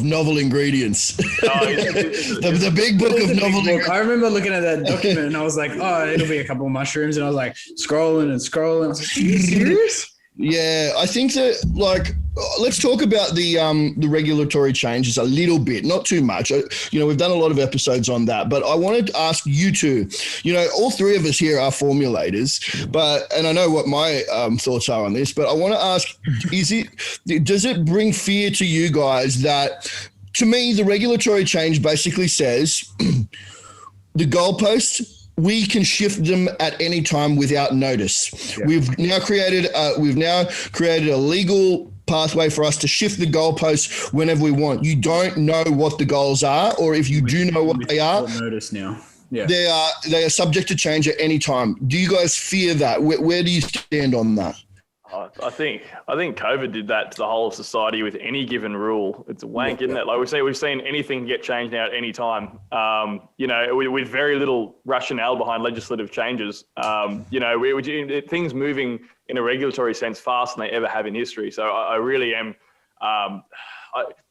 novel ingredients. The big book of novel ingredients. I remember looking at that document and I was like, oh, it'll be a couple of mushrooms, and I was like scrolling. I was like, are you serious? Yeah, I think that let's talk about the regulatory changes a little bit, not too much. We've done a lot of episodes on that, but I wanted to ask you two. All three of us here are formulators, and I know what my thoughts are on this. But I want to ask: does it bring fear to you guys that? To me, the regulatory change basically says the goalposts, we can shift them at any time without notice. Yeah. We've now created a legal pathway for us to shift the goalposts whenever we want. You don't know what the goals are, or if you do know what they are, notice now. Yeah. They are subject to change at any time. Do you guys fear that? Where do you stand on that? I think COVID did that to the whole of society with any given rule. It's a wank, isn't it? Like we've seen anything get changed now at any time. With very little rationale behind legislative changes. Things moving in a regulatory sense faster than they ever have in history. So I really am.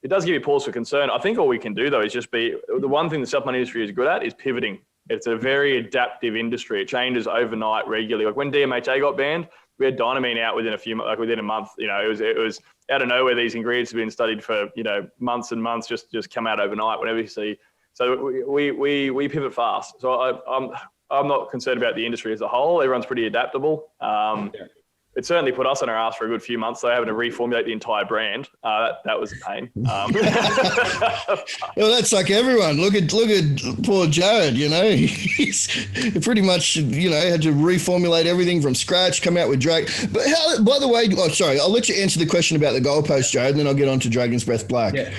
It does give you pause for concern. I think all we can do though is just be the one thing the supplement industry is good at is pivoting. It's a very adaptive industry. It changes overnight regularly. Like when DMHA got banned, we had dynamine out within within a month. You know, it was out of nowhere. These ingredients have been studied for, you know, months and months, just come out overnight whenever you see. So we pivot fast. So I'm not concerned about the industry as a whole. Everyone's pretty adaptable. It certainly put us on our ass for a good few months, though, having to reformulate the entire brand. That was a pain. Well, that's like everyone. Look at poor Jarrod, you know. He's pretty much, you know, had to reformulate everything from scratch, come out with Drake. But how, by the way, I'll let you answer the question about the goalpost, Jarrod, and then I'll get on to Dragon's Breath Black. Yeah.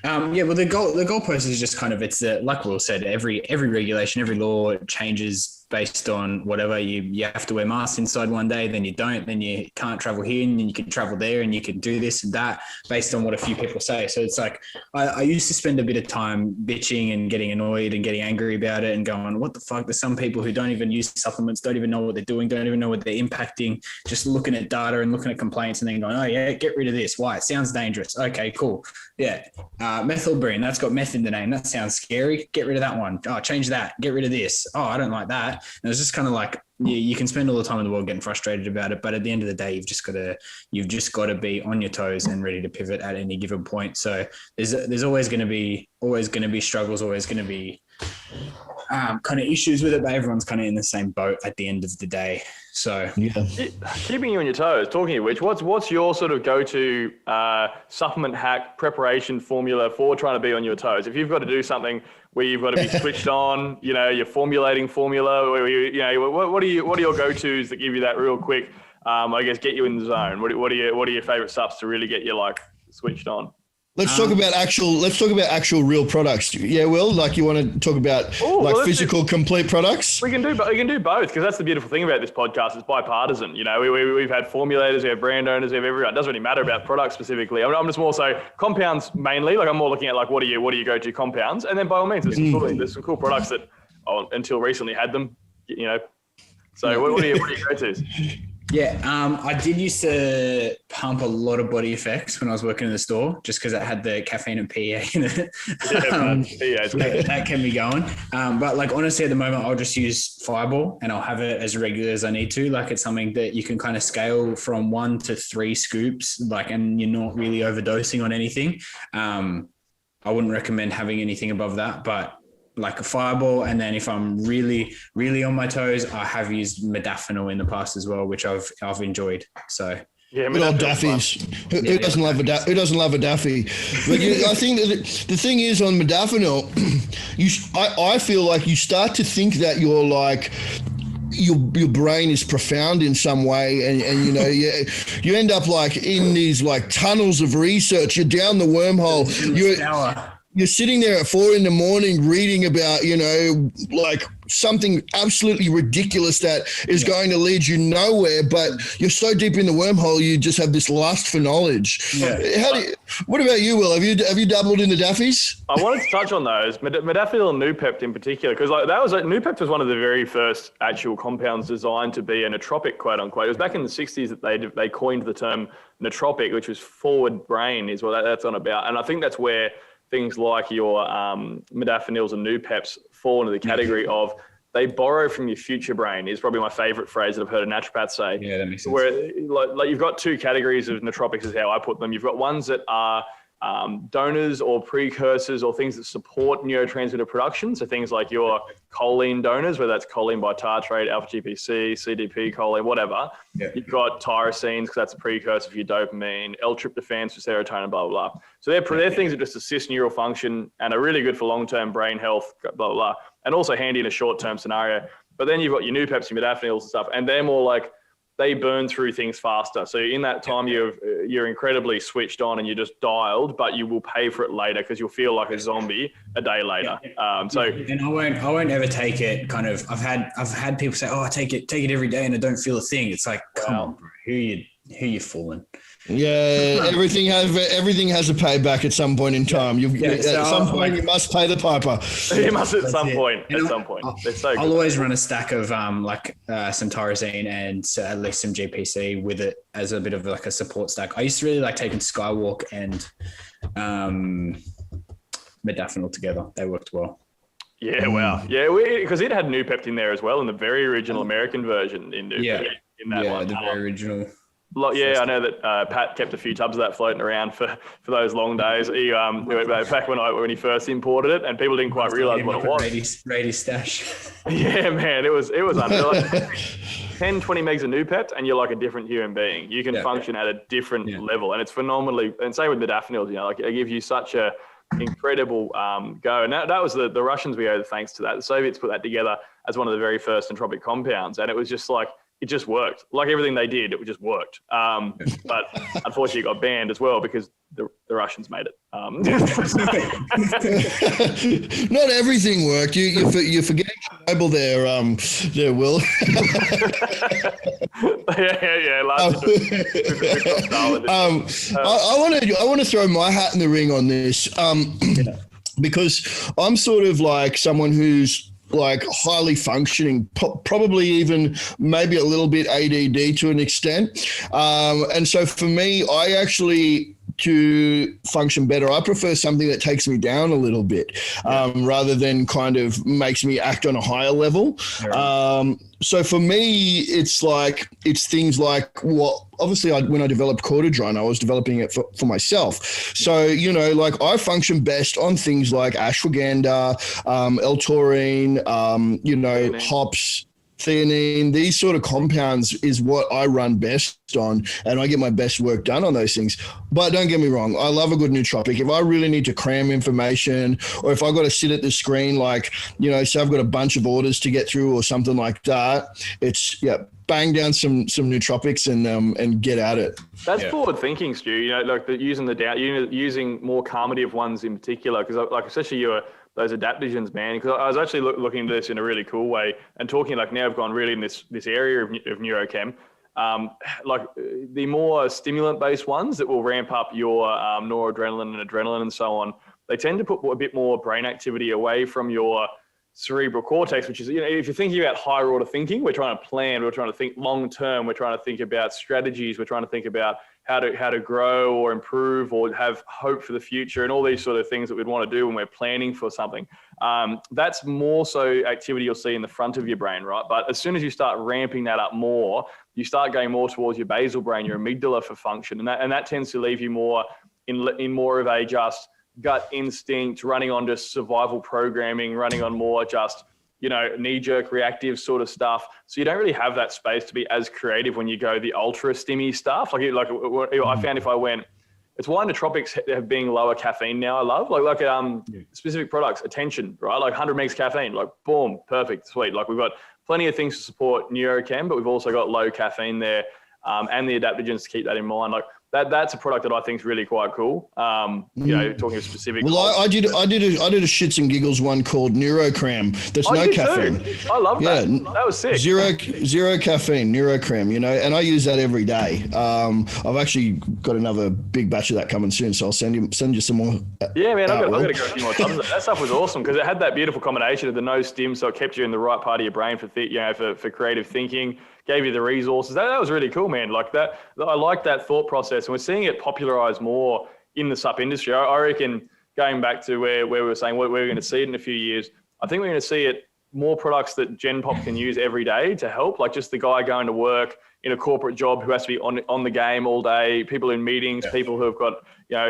Well, the goalpost is just kind of, it's like Will said, every regulation, every law changes based on whatever. You have to wear masks inside one day, then you don't, then you can't travel here, and then you can travel there, and you can do this and that based on what a few people say. So it's like, I used to spend a bit of time bitching and getting annoyed and getting angry about it and going, what the fuck? There's some people who don't even use supplements, don't even know what they're doing, don't even know what they're impacting, just looking at data and looking at complaints and then going, oh yeah, get rid of this. Why? It sounds dangerous. Okay, cool. Yeah. Methylbrine, that's got meth in the name. That sounds scary. Get rid of that one. Oh, change that. Get rid of this. Oh, I don't like that. And it's just kind of like, you can spend all the time in the world getting frustrated about it, but at the end of the day, you've just got to be on your toes and ready to pivot at any given point. So there's always going to be struggles, always going to be kind of issues with it, but everyone's kind of in the same boat at the end of the day. So yeah, keeping you on your toes. Talking of which, what's your sort of go-to supplement hack preparation formula for trying to be on your toes? If you've got to do something where you've got to be switched on, you know, you're formulating formula, where you know, what are your go-tos that give you that real quick? I guess get you in the zone. What are your favorite subs to really get you like switched on? Let's talk about actual real products. Yeah, Will, like you want to talk about physical complete products? We can do both, because that's the beautiful thing about this podcast. It's bipartisan. You know, we've had formulators, we have brand owners, we have everyone. It doesn't really matter about products specifically. I'm just more so compounds mainly. Like I'm more looking at like what are your go-to compounds, and then by all means there's some cool products that until recently had them. You know, so what are your go-tos? Yeah, I did used to pump a lot of Body Effects when I was working in the store, just because it had the caffeine and PEA in it. That kept me going. But like honestly, at the moment, I'll just use Fireball and I'll have it as regular as I need to. Like it's something that you can kind of scale from 1 to 3 scoops, like, and you're not really overdosing on anything. I wouldn't recommend having anything above that, but like a Fireball. And then if I'm really, really on my toes, I have used modafinil in the past as well, which I've enjoyed. So yeah, good old Daffies. Who doesn't love a Daffy? But I think that the thing is on modafinil, I feel like you start to think that you're like, your brain is profound in some way, and you know you end up like in these like tunnels of research. You're down the wormhole. You're sitting there at 4 a.m. reading about, you know, like something absolutely ridiculous that is going to lead you nowhere, but you're so deep in the wormhole, you just have this lust for knowledge. Yeah. What about you, Will? Have you dabbled in the Daffies? I wanted to touch on those, modafinil and Nupept in particular, because like Nupept was one of the very first actual compounds designed to be a nootropic, quote unquote. It was back in the 60s that they coined the term nootropic, which was forward brain, is what that's on about. And I think that's where things like your modafinils and Nupepts fall into the category of they borrow from your future brain, is probably my favorite phrase that I've heard a naturopath say. Yeah, that makes sense. Where like you've got 2 categories of nootropics is how I put them. You've got ones that are donors or precursors or things that support neurotransmitter production. So things like your choline donors, whether that's choline bitartrate, alpha-GPC, CDP, choline, whatever. Yeah. You've got tyrosines because that's a precursor for your dopamine, L-tryptophan for serotonin, blah, blah, blah. So they're things that just assist neural function and are really good for long-term brain health, blah, blah, blah, and also handy in a short-term scenario. But then you've got your Nupepts, your modafinils and stuff, and they're more like, they burn through things faster. So in that time, you're incredibly switched on and you're just dialed, but you will pay for it later because you'll feel like a zombie a day later. And I won't ever take it kind of, I've had people say, oh, I take it every day and I don't feel a thing. It's like, come on, bro, who you fooling? Yeah, everything has a payback at some point in time. You must pay the piper. You must at some point. It's so good. I'll always run a stack of some tyrosine and at least some GPC with it as a bit of like a support stack. I used to really like taking Skywalk and modafinil together. They worked well. Yeah, wow. Yeah, because it had Noopept in there as well in the very original American version in Noopept. In that one. The very original. Yeah, I know that Pat kept a few tubs of that floating around for those long days. He back when he first imported it, and people didn't quite realise what it was. Rady stash. Yeah, man, it was unreal. Like 10, 20 megs of Noopept, and you're like a different human being. You can function at a different level, and it's phenomenally. And same with the daffodils, like it gives you such a incredible go. And that was the Russians we owe the thanks to that. The Soviets put that together as one of the very first entropic compounds, and it was just like. It just worked. Like everything they did, it just worked. But unfortunately, it got banned as well because the Russians made it. Not everything worked. You're forgetting Chernobyl there, Will. I want to throw my hat in the ring on this because I'm sort of like someone who's like highly functioning, probably even maybe a little bit ADD to an extent. And so for me, I actually, to function better, I prefer something that takes me down a little bit rather than kind of makes me act on a higher level. So for me, it's things like obviously when I developed Cortisol, I was developing it for myself. So, like I function best on things like ashwagandha, L-taurine, hops, theanine, these sort of compounds is what I run best on, and I get my best work done on those things. But don't get me wrong, I love a good nootropic. If I really need to cram information, or if I got to sit at the screen, like, say I've got a bunch of orders to get through or something like that, it's, bang down some nootropics and get at it. That's forward thinking, Stu, like using more calmative ones in particular, because like especially those adaptogens, man, because I was actually looking into this in a really cool way and talking like now I've gone really in this area of neurochem, like the more stimulant-based ones that will ramp up your noradrenaline and adrenaline and so on, they tend to put a bit more brain activity away from your cerebral cortex, which is, if you're thinking about higher order thinking, we're trying to plan, we're trying to think long term, we're trying to think about strategies, we're trying to think about how to grow or improve or have hope for the future and all these sort of things that we'd want to do when we're planning for something. That's more so activity you'll see in the front of your brain, right? But as soon as you start ramping that up more, you start going more towards your basal brain, your amygdala for function. And that tends to leave you more in more of a just gut instinct, running on just survival programming, running on more just, knee-jerk reactive sort of stuff. So you don't really have that space to be as creative when you go the ultra stimmy stuff. Like I found if I went, it's why nootropics have being lower caffeine now. I love specific products, attention, right? Like 100 megs caffeine, like boom, perfect, sweet. Like we've got plenty of things to support neurochem, but we've also got low caffeine there and the adaptogens to keep that in mind. Like that's a product that I think is really quite cool. Talking of specific. Well, I did a shits and giggles one called Neurocram. There's no caffeine. Too. I love that. That was sick. Zero caffeine, Neurocram. And I use that every day. I've actually got another big batch of that coming soon, so I'll send you some more. Yeah, man, I've got to go a few more times. That stuff was awesome because it had that beautiful combination of the no stim, so it kept you in the right part of your brain for creative thinking. Gave you the resources. That was really cool, man. Like that, I like that thought process, and we're seeing it popularized more in the supp industry. I reckon going back to where we were saying we're going to see it in a few years. I think we're going to see it more products that Gen Pop can use every day to help. Like just the guy going to work in a corporate job who has to be on the game all day. People in meetings, people who have got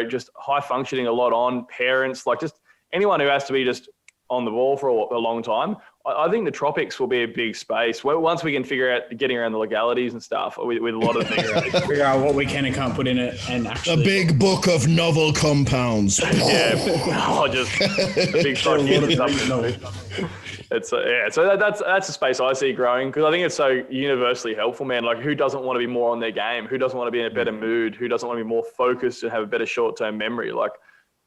just high functioning a lot on, parents, like just anyone who has to be just on the ball for a long time. I think the tropics will be a big space. Once we can figure out getting around the legalities and stuff with a lot of things. Figure out what we can and can't put in it, and actually a big book of novel compounds. Just a big stuff. So that's a space I see growing because I think it's so universally helpful, man. Like who doesn't want to be more on their game? Who doesn't want to be in a better mood? Who doesn't want to be more focused and have a better short-term memory? Like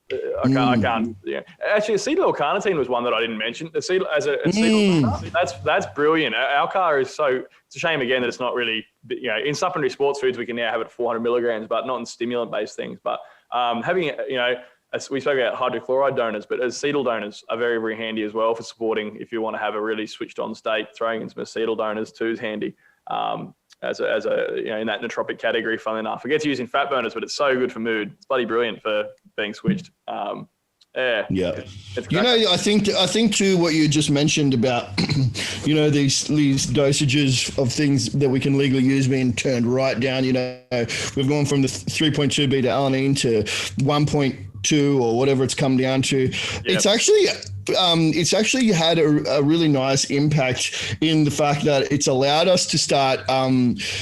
I can't. Yeah. Actually, acetyl-L-carnitine was one that I didn't mention. That's brilliant. Our car is so. It's a shame again that it's not really. In supplementary sports foods we can now have it at 400 milligrams, but not in stimulant-based things. But having as we spoke about hydrochloride donors, but acetyl donors are very, very handy as well for supporting. If you want to have a really switched-on state, throwing in some acetyl donors too is handy. As a in that nootropic category, funnily enough. It gets used in fat burners, but it's so good for mood. It's bloody brilliant for being switched. Yeah. Yeah. It's You know, I think too what you just mentioned about, you know, these dosages of things that we can legally use being turned right down. You know, we've gone from the 3.2 beta alanine to 1.2 or whatever it's come down to. Yep. It's actually had a really nice impact in the fact that it's allowed us to start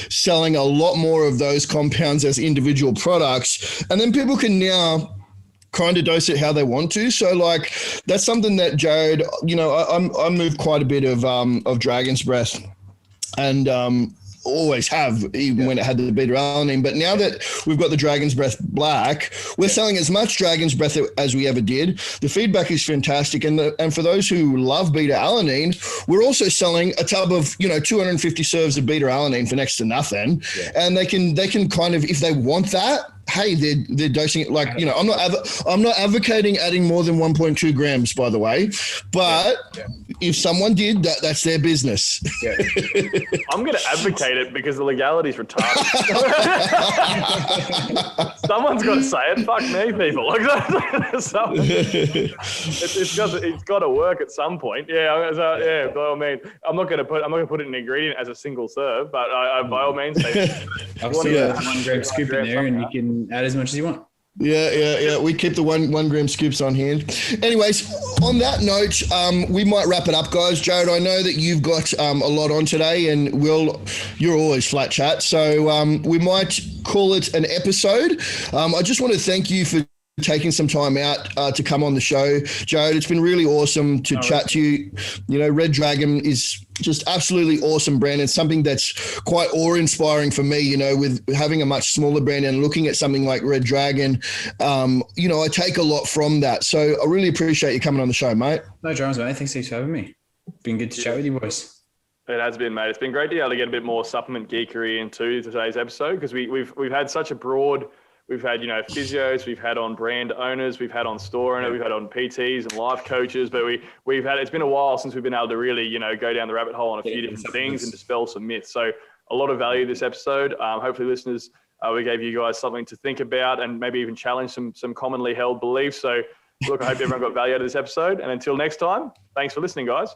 selling a lot more of those compounds as individual products, and then people can now kind of dose it how they want to. So like that's something that Jarrod, you know, I moved quite a bit of Dragon's Breath, and always have, even when it had the beta alanine. But now that we've got the Dragon's Breath Black, we're selling as much Dragon's Breath as we ever did. The feedback is fantastic, and for those who love beta alanine, we're also selling a tub of 250 serves of beta alanine for next to nothing, and they can kind of, if they want that, hey, they're dosing it like, I'm not advocating adding more than 1.2 grams, by the way, but if someone did, that's their business. Yeah. I'm going to advocate it because the legality is retarded. Someone's got to say it. Fuck me, people. Like it's got to work at some point. Yeah. By all means, I'm not going to put it in an ingredient as a single serve, but by all means, I've seen a 1 gram scoop in there, and you can add as much as you want. Yeah. We keep the one gram scoops on hand. Anyways, on that note, we might wrap it up, guys. Jarrod, I know that you've got a lot on today, and Will, you're always flat chat. So we might call it an episode. I just want to thank you for taking some time out to come on the show, Jarrod. It's been really awesome to chat to you. You know, Red Dragon is just absolutely awesome brand, and something that's quite awe-inspiring for me, with having a much smaller brand and looking at something like Red Dragon. I take a lot from that. So I really appreciate you coming on the show, mate. No dramas, mate. Thanks for having me. Been good to chat with you boys. It has been, mate. It's been great to be able to get a bit more supplement geekery into today's episode, because we've had such a broad. We've had, physios, we've had on brand owners, we've had on store owners, we've had on PTs and life coaches, but it's been a while since we've been able to really, go down the rabbit hole on a few different things and dispel some myths. So a lot of value this episode. Hopefully listeners, we gave you guys something to think about and maybe even challenge some commonly held beliefs. So look, I hope everyone got value out of this episode. And until next time, thanks for listening, guys.